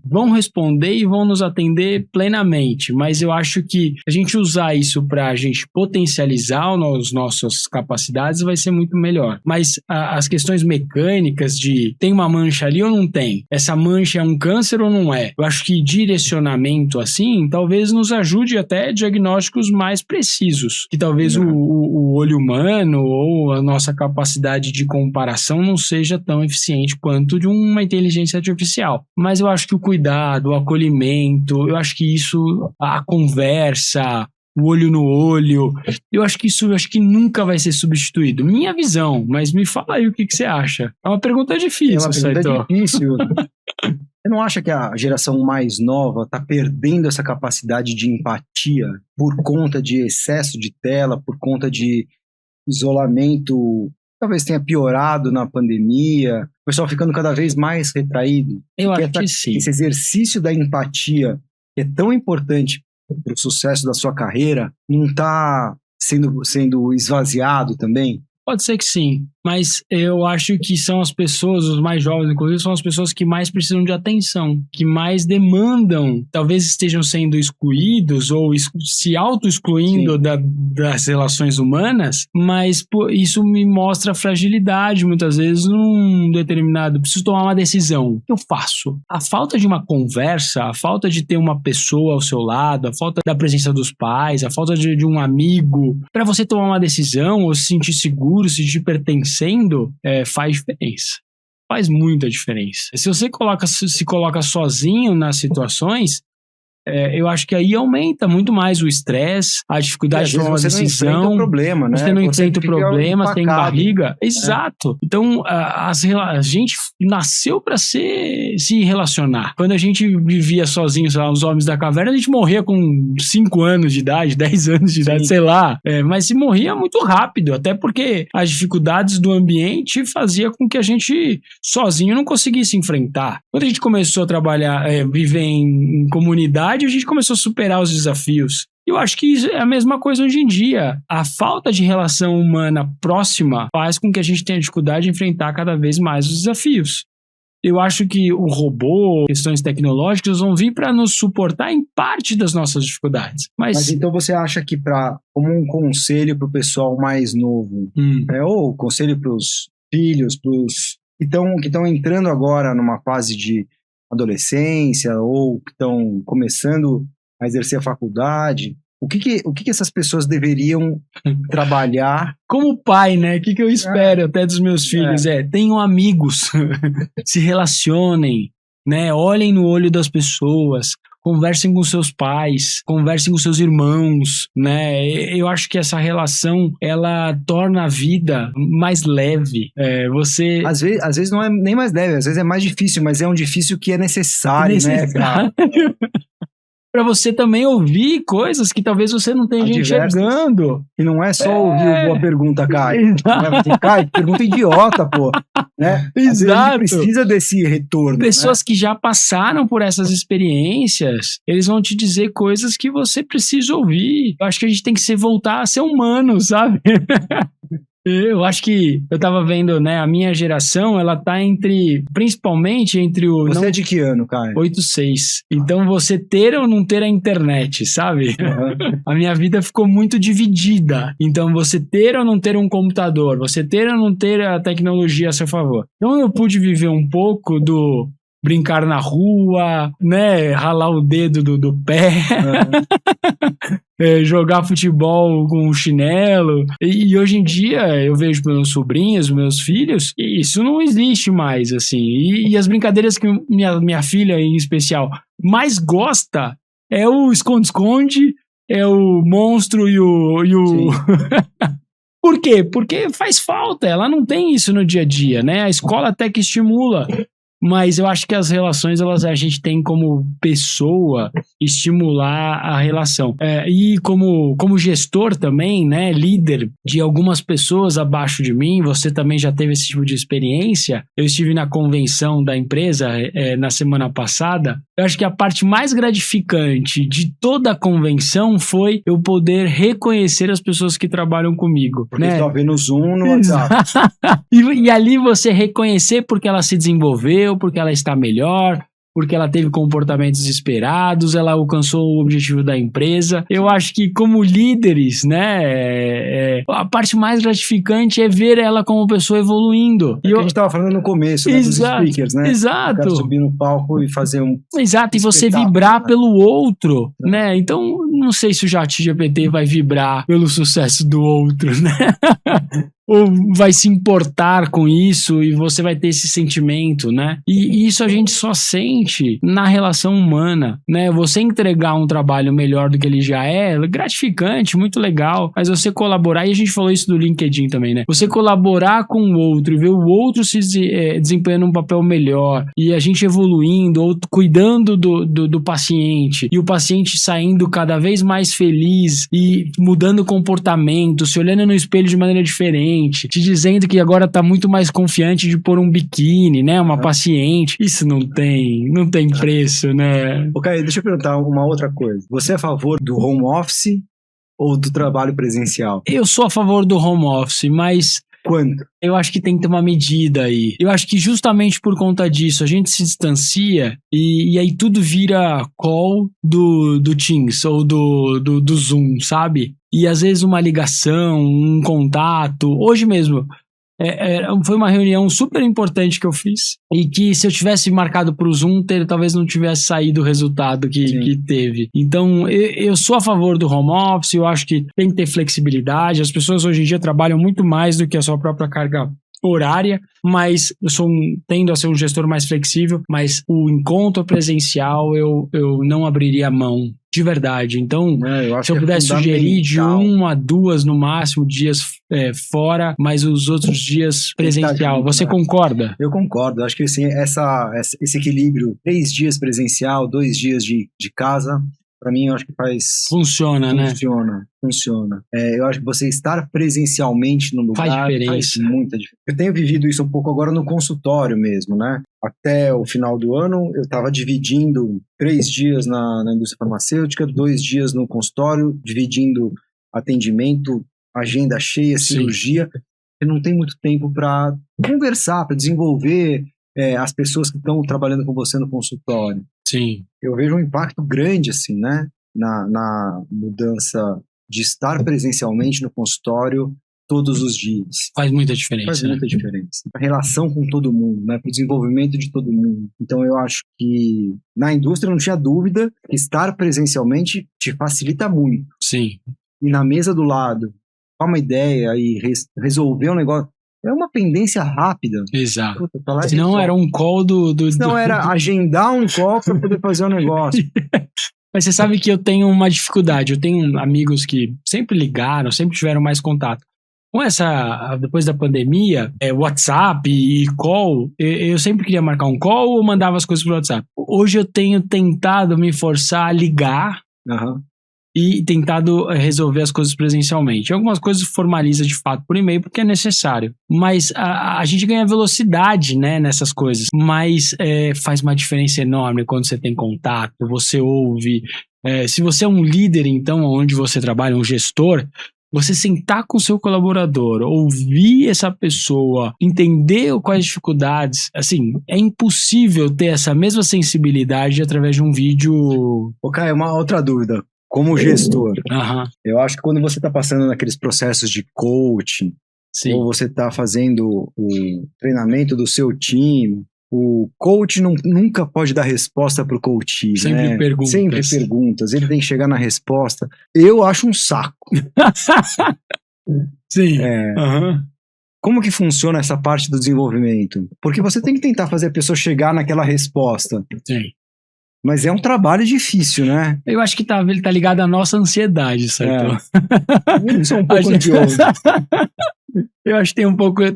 vão responder e vão nos atender plenamente, mas eu acho que a gente usar isso para a gente potencializar as nossas capacidades vai ser muito melhor. Mas as questões mecânicas de tem uma mancha ali ou não tem? Essa mancha é um câncer ou não é? Eu acho que direcionamento assim talvez nos ajude até diagnósticos mais precisos, que talvez o olho humano ou a nossa capacidade de comparação não seja tão eficiente quanto de uma inteligência artificial. Mas eu acho que o cuidado, o acolhimento, eu acho que isso, a conversa, o olho no olho, eu acho que isso nunca vai ser substituído. Minha visão, mas me fala aí o que você acha. É uma pergunta difícil, Saito. É uma pergunta difícil. Você não acha que a geração mais nova está perdendo essa capacidade de empatia por conta de excesso de tela, por conta de isolamento? Talvez tenha piorado na pandemia, o pessoal ficando cada vez mais retraído. Eu acho que sim. Esse exercício da empatia, que é tão importante para o sucesso da sua carreira, não está sendo esvaziado também? Pode ser que sim, mas eu acho que são as pessoas, os mais jovens, inclusive, são as pessoas que mais precisam de atenção, que mais demandam, talvez estejam sendo excluídos ou se auto-excluindo das relações humanas, mas isso me mostra fragilidade, muitas vezes, num determinado... Preciso tomar uma decisão. O que eu faço? A falta de uma conversa, a falta de ter uma pessoa ao seu lado, a falta da presença dos pais, a falta de um amigo, para você tomar uma decisão ou se sentir seguro, se sentir pertencendo, faz diferença. Faz muita diferença. Se você se coloca sozinho nas situações, eu acho que aí aumenta muito mais o estresse, a dificuldade de tomar uma decisão. Você não enfrenta o problema, né? Você não enfrenta o problema, tem barriga. Exato. Então, a gente nasceu para se relacionar. Quando a gente vivia sozinho, sei lá, os homens da caverna, a gente morria com 5 anos de idade, 10 anos de idade, sei lá. Mas se morria muito rápido, até porque as dificuldades do ambiente fazia com que a gente sozinho não conseguisse enfrentar. Quando a gente começou a trabalhar, viver em comunidade, a gente começou a superar os desafios. Eu acho que isso é a mesma coisa hoje em dia. A falta de relação humana próxima faz com que a gente tenha dificuldade de enfrentar cada vez mais os desafios. Eu acho que o robô, questões tecnológicas vão vir para nos suportar em parte das nossas dificuldades. Mas então você acha que como um conselho para o pessoal mais novo, ou conselho para os filhos, para os que estão entrando agora numa fase de adolescência ou que estão começando a exercer a faculdade, o que essas pessoas deveriam trabalhar? Como pai, né? O que eu espero até dos meus filhos? Tenham amigos, se relacionem, né? Olhem no olho das pessoas, conversem com seus pais, conversem com seus irmãos, né? Eu acho que essa relação, ela torna a vida mais leve. Às vezes não é nem mais leve, às vezes é mais difícil, mas é um difícil que é necessário. Né? Para você também ouvir coisas que talvez você não tenha gente chegando. E não é só ouvir o Boa Pergunta, Caio. Caio, pergunta idiota, pô. Né? Exato. A gente precisa desse retorno. Pessoas que já passaram por essas experiências, eles vão te dizer coisas que você precisa ouvir. Eu acho que a gente tem que voltar a ser humano, sabe? Eu acho que eu tava vendo, né, a minha geração, ela tá principalmente entre o... Você é de que ano, Caio? 8-6. Então você ter ou não ter a internet, sabe? Uhum. A minha vida ficou muito dividida. Então você ter ou não ter um computador, você ter ou não ter a tecnologia a seu favor. Então eu pude viver um pouco do brincar na rua, né, ralar o dedo do pé, jogar futebol com chinelo, e hoje em dia eu vejo meus sobrinhos, meus filhos, e isso não existe mais, assim, e as brincadeiras que minha filha em especial mais gosta é o esconde-esconde, é o monstro e o... Por quê? Porque faz falta, ela não tem isso no dia a dia, né, a escola até que estimula. Mas eu acho que as relações, a gente tem como pessoa estimular a relação. E como gestor também, né, líder de algumas pessoas abaixo de mim, você também já teve esse tipo de experiência. Eu estive na convenção da empresa na semana passada. Eu acho que a parte mais gratificante de toda a convenção foi eu poder reconhecer as pessoas que trabalham comigo. Porque né? só vê no Zoom, no WhatsApp. E ali você reconhecer porque ela se desenvolveu, porque ela está melhor, porque ela teve comportamentos esperados, ela alcançou o objetivo da empresa. Eu acho que como líderes, né, a parte mais gratificante é ver ela como pessoa evoluindo. A gente estava falando no começo, né, dos speakers, né? Exato. O cara subir no palco e fazer um... Exato, e você vibrar pelo outro, né? Então, não sei se o ChatGPT vai vibrar pelo sucesso do outro, né? Ou vai se importar com isso e você vai ter esse sentimento, né? E isso a gente só sente na relação humana, né? Você entregar um trabalho melhor do que ele já é gratificante, muito legal, mas você colaborar, e a gente falou isso do LinkedIn também, né? Você colaborar com o outro e ver o outro se desempenhando um papel melhor e a gente evoluindo, ou cuidando do paciente e o paciente saindo cada vez mais feliz e mudando o comportamento, se olhando no espelho de maneira diferente, te dizendo que agora tá muito mais confiante de pôr um biquíni, né? Uma paciente. Isso não tem preço, né? Ok, deixa eu perguntar uma outra coisa. Você é a favor do home office ou do trabalho presencial? Eu sou a favor do home office, mas... Quando? Eu acho que tem que ter uma medida aí. Eu acho que justamente por conta disso a gente se distancia e aí tudo vira call do Teams ou do Zoom, sabe? E às vezes uma ligação, um contato. Hoje mesmo foi uma reunião super importante que eu fiz e que se eu tivesse marcado para o Zoom, talvez não tivesse saído o resultado que teve. Então eu sou a favor do home office, eu acho que tem que ter flexibilidade. As pessoas hoje em dia trabalham muito mais do que a sua própria carga horária, mas eu tendo a ser um gestor mais flexível, mas o encontro presencial eu não abriria mão, de verdade. Então, se eu pudesse sugerir de 1 a 2 no máximo dias fora, mas os outros dias presencial. Você concorda? Eu concordo. Acho que assim, esse equilíbrio, 3 dias presencial, 2 dias de casa, Para mim, eu acho que Funciona, né? Funciona. Eu acho que você estar presencialmente no lugar faz muita diferença. Eu tenho vivido isso um pouco agora no consultório mesmo, né? Até o final do ano, eu estava dividindo 3 dias na indústria farmacêutica, 2 dias no consultório, dividindo atendimento, agenda cheia, cirurgia. Você não tem muito tempo para conversar, para desenvolver as pessoas que estão trabalhando com você no consultório. Sim. Eu vejo um impacto grande, assim, né? Na mudança de estar presencialmente no consultório todos os dias. Faz muita diferença. Faz muita diferença. A relação com todo mundo, né? Para o desenvolvimento de todo mundo. Então, eu acho que na indústria não tinha dúvida que estar presencialmente te facilita muito. Sim. E na mesa do lado, dar uma ideia e resolver um negócio. É uma pendência rápida. Exato. Senão era um call Senão era agendar um call para poder fazer um negócio. Mas você sabe que eu tenho uma dificuldade. Eu tenho amigos que sempre ligaram, sempre tiveram mais contato. Com depois da pandemia, WhatsApp e call, eu sempre queria marcar um call ou mandava as coisas pro WhatsApp. Hoje eu tenho tentado me forçar a ligar. E tentado resolver as coisas presencialmente. Algumas coisas formaliza de fato por e-mail porque é necessário. Mas a gente ganha velocidade, né, nessas coisas. Mas faz uma diferença enorme quando você tem contato, você ouve. Se você é um líder, então, onde você trabalha, um gestor, você sentar com o seu colaborador, ouvir essa pessoa, entender quais as dificuldades, assim, é impossível ter essa mesma sensibilidade através de um vídeo. Caio, uma outra dúvida. Como gestor, eu acho que quando você está passando naqueles processos de coaching, ou você está fazendo o treinamento do seu time, o coach nunca pode dar resposta para o coach. Sempre perguntas. Sempre perguntas. Ele tem que chegar na resposta. Eu acho um saco. Sim. Como que funciona essa parte do desenvolvimento? Porque você tem que tentar fazer a pessoa chegar naquela resposta. Sim. Mas é um trabalho difícil, né? Eu acho que ele tá ligado à nossa ansiedade, certo? Eu sou um pouco ansioso. Eu acho que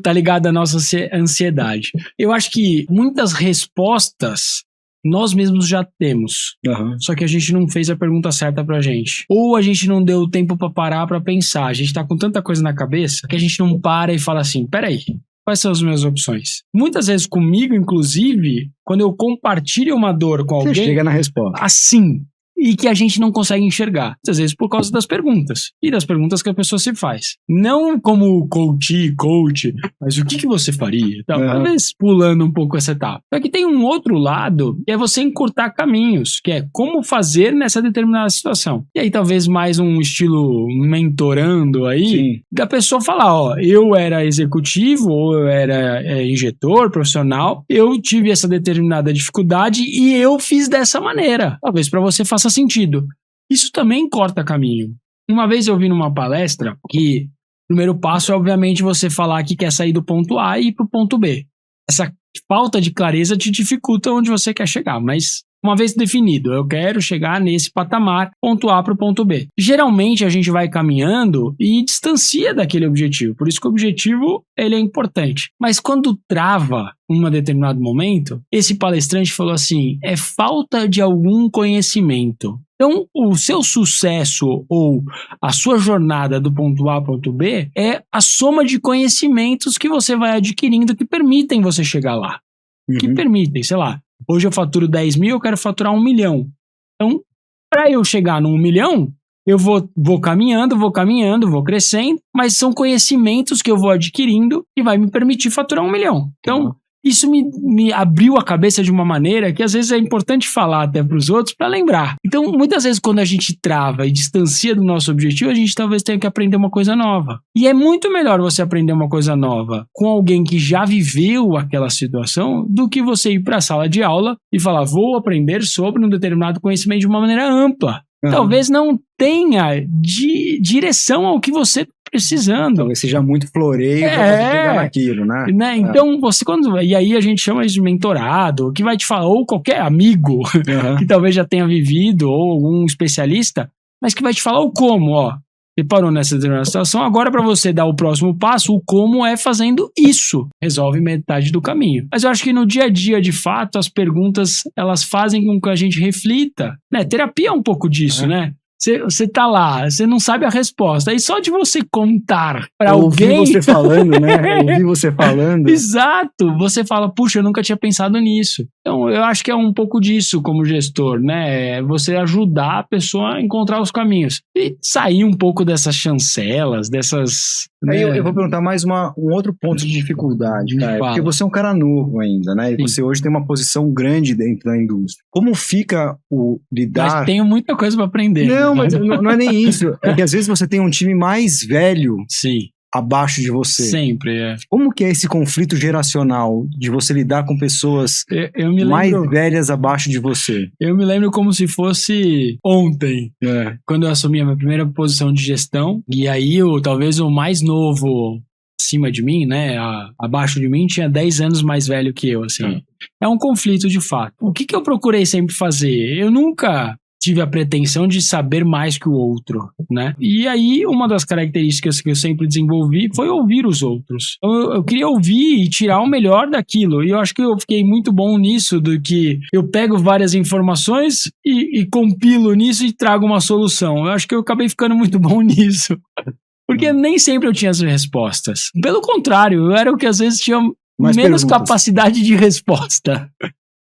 tá ligado à nossa ansiedade. Eu acho que muitas respostas nós mesmos já temos. Só que a gente não fez a pergunta certa pra gente. Ou a gente não deu tempo pra parar pra pensar. A gente tá com tanta coisa na cabeça que a gente não para e fala assim, peraí, quais são as minhas opções? Muitas vezes comigo, inclusive, quando eu compartilho uma dor com alguém... Você chega na resposta. Assim. E que a gente não consegue enxergar. Muitas vezes por causa das perguntas. E das perguntas que a pessoa se faz. Não como coach, mas o que você faria? Talvez pulando um pouco essa etapa. Só que tem um outro lado, que é você encurtar caminhos, que é como fazer nessa determinada situação. E aí talvez mais um estilo mentorando aí, da pessoa falar, eu era executivo, ou eu era injetor, profissional, eu tive essa determinada dificuldade e eu fiz dessa maneira. Talvez para você faça sentido. Isso também corta caminho. Uma vez eu vi numa palestra que o primeiro passo é obviamente você falar que quer sair do ponto A e ir para o ponto B. Essa falta de clareza te dificulta onde você quer chegar, mas uma vez definido, eu quero chegar nesse patamar, ponto A para o ponto B. Geralmente a gente vai caminhando e distancia daquele objetivo, por isso que o objetivo ele é importante. Mas quando trava em um determinado momento, esse palestrante falou assim, é falta de algum conhecimento. Então, o seu sucesso ou a sua jornada do ponto A ao ponto B é a soma de conhecimentos que você vai adquirindo que permitem você chegar lá. Que permitem, sei lá, hoje eu faturo 10 mil, eu quero faturar 1 milhão. Então, para eu chegar no 1 milhão, eu vou caminhando, vou crescendo, mas são conhecimentos que eu vou adquirindo e vai me permitir faturar 1 milhão. Então, isso me abriu a cabeça de uma maneira que às vezes é importante falar até para os outros para lembrar. Então, muitas vezes quando a gente trava e distancia do nosso objetivo, a gente talvez tenha que aprender uma coisa nova. E é muito melhor você aprender uma coisa nova com alguém que já viveu aquela situação do que você ir para a sala de aula e falar, vou aprender sobre um determinado conhecimento de uma maneira ampla. Talvez não tenha direção ao que você precisando. Talvez seja muito floreio pra você chegar naquilo, né? Então, e aí a gente chama isso de mentorado, que vai te falar, ou qualquer amigo que talvez já tenha vivido, ou algum especialista, mas que vai te falar o como, Você parou nessa determinada situação, agora para você dar o próximo passo, o como é fazendo isso. Resolve metade do caminho. Mas eu acho que no dia a dia, de fato, as perguntas, elas fazem com que a gente reflita, né? Terapia é um pouco disso, né? Você tá lá, você não sabe a resposta. Aí só de você contar pra alguém... Eu ouvi você falando, né? Eu ouvi você falando. Exato. Você fala, puxa, eu nunca tinha pensado nisso. Então, eu acho que é um pouco disso como gestor, né? Você ajudar a pessoa a encontrar os caminhos. E sair um pouco dessas chancelas, dessas... Aí né? eu vou perguntar mais um outro ponto de dificuldade, cara. Porque você é um cara novo ainda, né? E Sim. você hoje tem uma posição grande dentro da indústria. Como fica o lidar... Mas tenho muita coisa pra aprender. Não, mas não é nem isso. É que às vezes você tem um time mais velho Sim. abaixo de você. Sempre, é. Como que é esse conflito geracional de você lidar com pessoas mais velhas abaixo de você? Eu me lembro como se fosse ontem, quando eu assumi a minha primeira posição de gestão, e aí talvez o mais novo acima de mim, né, abaixo de mim, tinha 10 anos mais velho que eu, assim. É um conflito de fato. O que eu procurei sempre fazer? Eu nunca tive a pretensão de saber mais que o outro, né? E aí, uma das características que eu sempre desenvolvi foi ouvir os outros. Eu queria ouvir e tirar o melhor daquilo. E eu acho que eu fiquei muito bom nisso, do que eu pego várias informações e compilo nisso e trago uma solução. Eu acho que eu acabei ficando muito bom nisso. Porque nem sempre eu tinha as respostas. Pelo contrário, eu era o que às vezes tinha menos capacidade de resposta.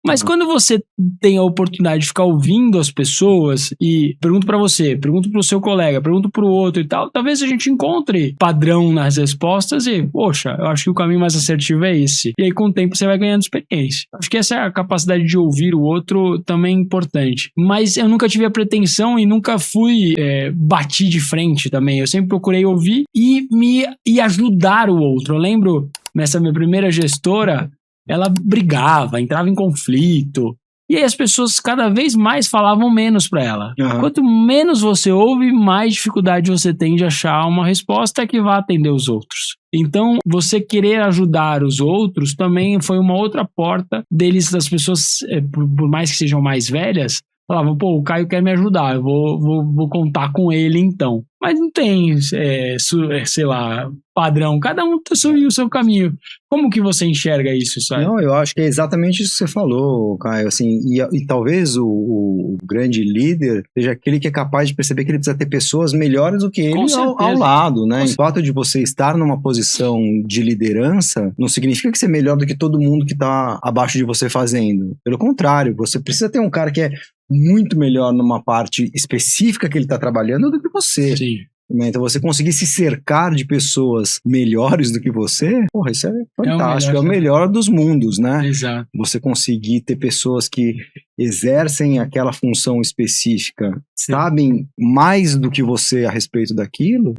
Mas quando você tem a oportunidade de ficar ouvindo as pessoas e pergunto pra você, pergunto pro seu colega, pergunto pro outro e tal, talvez a gente encontre padrão nas respostas e, poxa, eu acho que o caminho mais assertivo é esse. E aí com o tempo você vai ganhando experiência. Acho que essa é a capacidade de ouvir o outro também importante. Mas eu nunca tive a pretensão e nunca fui bati de frente também. Eu sempre procurei ouvir e ajudar o outro. Eu lembro, nessa minha primeira gestora, ela brigava, entrava em conflito. E aí as pessoas cada vez mais falavam menos para ela. Quanto menos você ouve, mais dificuldade você tem de achar uma resposta que vá atender os outros. Então, você querer ajudar os outros também foi uma outra porta deles, das pessoas, por mais que sejam mais velhas, falavam, pô, o Caio quer me ajudar, eu vou contar com ele então. Mas não tem, sei lá, padrão. Cada um tem o seu caminho. Como que você enxerga isso, Sai? Não, eu acho que é exatamente isso que você falou, Caio. Assim, e talvez o grande líder seja aquele que é capaz de perceber que ele precisa ter pessoas melhores do que ele ao lado, né? O fato de você estar numa posição de liderança não significa que você é melhor do que todo mundo que está abaixo de você fazendo. Pelo contrário, você precisa ter um cara que é muito melhor numa parte específica que ele está trabalhando do que você. Sim. Então você conseguir se cercar de pessoas melhores do que você, porra, isso é fantástico, é o melhor dos mundos, né? Exato. Você conseguir ter pessoas que exercem aquela função específica, sabem mais do que você a respeito daquilo.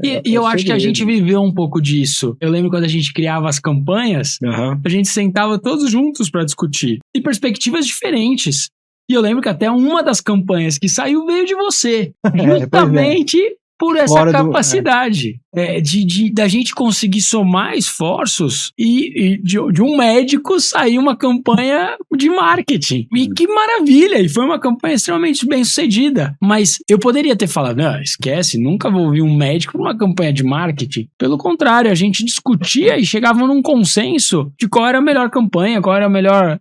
E eu acho que a gente viveu um pouco disso. Eu lembro quando a gente criava as campanhas, a gente sentava todos juntos para discutir. E perspectivas diferentes. E eu lembro que até uma das campanhas que saiu veio de você. Justamente por essa capacidade da gente conseguir somar esforços e de um médico sair uma campanha de marketing. E que maravilha! E foi uma campanha extremamente bem sucedida. Mas eu poderia ter falado, não, esquece, nunca vou ouvir um médico numa campanha de marketing. Pelo contrário, a gente discutia e chegava num consenso de qual era a melhor campanha, qual era a melhor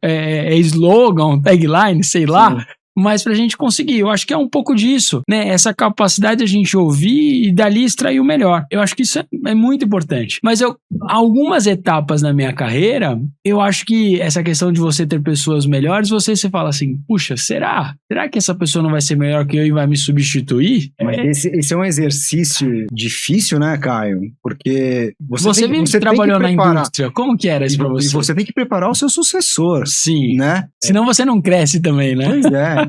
slogan, tagline, sei lá. Sim. Mas pra gente conseguir, eu acho que é um pouco disso, né? Essa capacidade de a gente ouvir e dali extrair o melhor. Eu acho que isso é muito importante. Mas algumas etapas na minha carreira, eu acho que essa questão de você ter pessoas melhores, você fala assim, puxa, será? Será que essa pessoa não vai ser melhor que eu e vai me substituir? Mas esse é um exercício difícil, né, Caio? Porque você trabalhou na indústria, como que era isso pra você? E você tem que preparar o seu sucessor. Sim. Né? Senão você não cresce também, né? Pois é.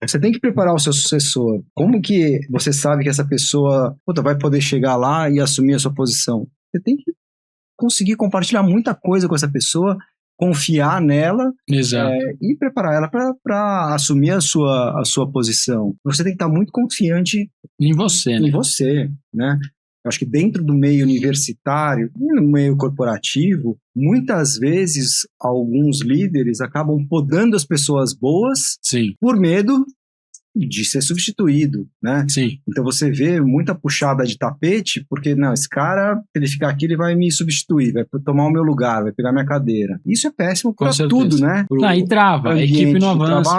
Você tem que preparar o seu sucessor. Como que você sabe que essa pessoa vai poder chegar lá e assumir a sua posição? Você tem que conseguir compartilhar muita coisa com essa pessoa, confiar nela e preparar ela para assumir a sua posição. Você tem que estar muito confiante em você, né? Em você, né? Eu acho que dentro do meio universitário e no meio corporativo, muitas vezes alguns líderes acabam podando as pessoas boas por medo de ser substituído, né? Sim. Então você vê muita puxada de tapete, porque, não, esse cara, se ele ficar aqui, ele vai me substituir, vai tomar o meu lugar, vai pegar minha cadeira. Isso é péssimo para tudo, né? E trava, a equipe não avança.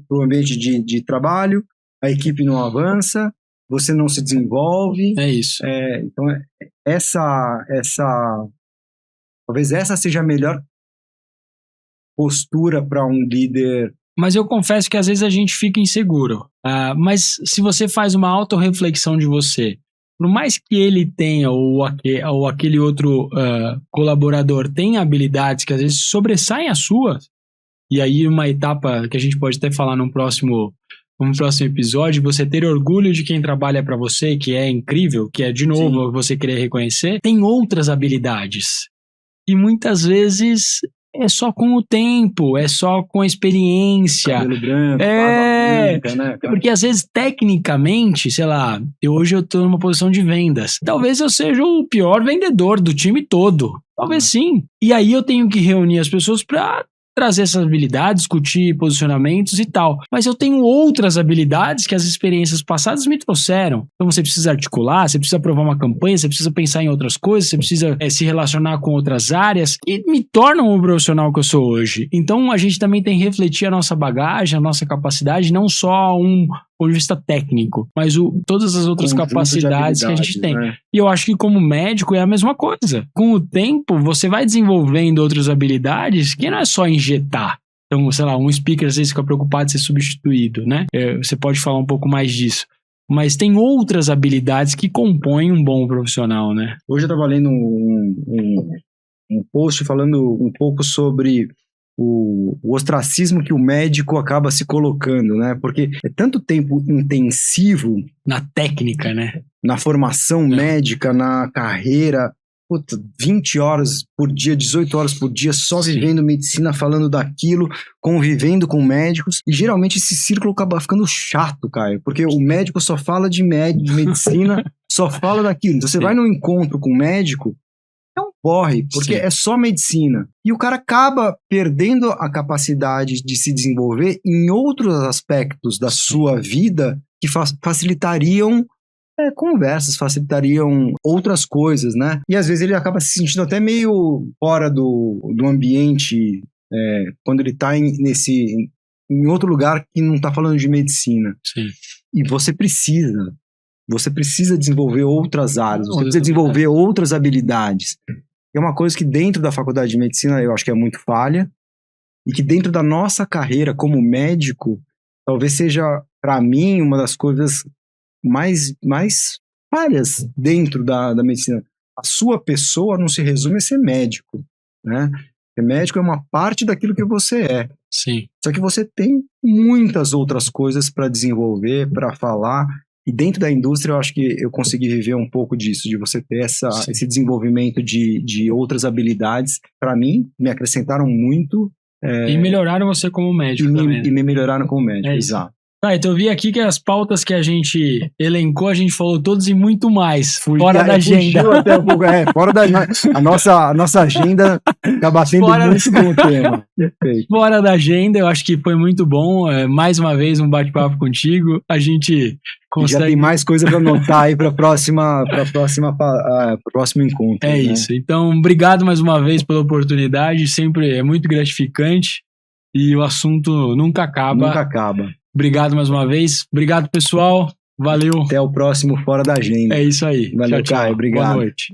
Pro ambiente de trabalho, a equipe não avança, você não se desenvolve. É isso. Então, talvez essa seja a melhor postura para um líder. Mas eu confesso que às vezes a gente fica inseguro. Mas se você faz uma autorreflexão de você, por mais que ele tenha ou aquele outro colaborador tenha habilidades que às vezes sobressaem as suas, e aí uma etapa que a gente pode até falar num próximo episódio, você ter orgulho de quem trabalha para você, que é incrível, que é de novo você querer reconhecer, tem outras habilidades. E muitas vezes é só com o tempo, é só com a experiência. Cabelo branco, barba branca, né? Porque às vezes, tecnicamente, sei lá, hoje eu tô numa posição de vendas. Talvez eu seja o pior vendedor do time todo. Talvez sim. E aí eu tenho que reunir as pessoas para trazer essas habilidades, discutir posicionamentos e tal. Mas eu tenho outras habilidades que as experiências passadas me trouxeram. Então você precisa articular, você precisa aprovar uma campanha, você precisa pensar em outras coisas, você precisa se relacionar com outras áreas e me tornam o profissional que eu sou hoje. Então a gente também tem que refletir a nossa bagagem, a nossa capacidade, não só ponto de vista técnico, mas todas as outras capacidades que a gente tem. Né? E eu acho que como médico é a mesma coisa. Com o tempo, você vai desenvolvendo outras habilidades que não é só injetar. Então, sei lá, um speaker às vezes fica preocupado de ser substituído, né? Você pode falar um pouco mais disso. Mas tem outras habilidades que compõem um bom profissional, né? Hoje eu estava lendo um post falando um pouco sobre o ostracismo que o médico acaba se colocando, né? Porque é tanto tempo intensivo na técnica, né? Na formação médica, na carreira, 20 horas por dia, 18 horas por dia, só vivendo medicina, falando daquilo, convivendo com médicos, e geralmente esse círculo acaba ficando chato, Caio, porque o médico só fala de medicina, só fala daquilo. Então você vai num encontro com um médico, é um porre, porque é só medicina. E o cara acaba perdendo a capacidade de se desenvolver em outros aspectos da sua vida que facilitariam conversas, facilitariam outras coisas, né? E às vezes ele acaba se sentindo até meio fora do ambiente quando ele está em outro lugar que não está falando de medicina. Sim. E você precisa desenvolver outras áreas, você precisa desenvolver outras habilidades. É uma coisa que dentro da faculdade de medicina eu acho que é muito falha, e que dentro da nossa carreira como médico, talvez seja, para mim, uma das coisas mais falhas dentro da medicina. A sua pessoa não se resume a ser médico, né? Ser médico é uma parte daquilo que você é. Sim. Só que você tem muitas outras coisas para desenvolver, para falar. E dentro da indústria eu acho que eu consegui viver um pouco disso, de você ter esse desenvolvimento de outras habilidades. Para mim, me acrescentaram muito. E melhoraram você como médico também. E me melhoraram como médico, exato. Então eu vi aqui que as pautas que a gente elencou, a gente falou todos e muito mais. Fora da agenda. Até um pouco, fora da a nossa agenda tá batendo muito com o tema. Perfeito. Fora da agenda, eu acho que foi muito bom. Mais uma vez, um bate-papo contigo. A gente consegue... Já tem mais coisa para anotar aí para o próximo encontro. É isso. Então, obrigado mais uma vez pela oportunidade. Sempre é muito gratificante e o assunto nunca acaba. Nunca acaba. Obrigado mais uma vez. Obrigado, pessoal. Valeu. Até o próximo Fora da Agenda. É isso aí. Valeu, tchau, Caio. Obrigado. Boa noite.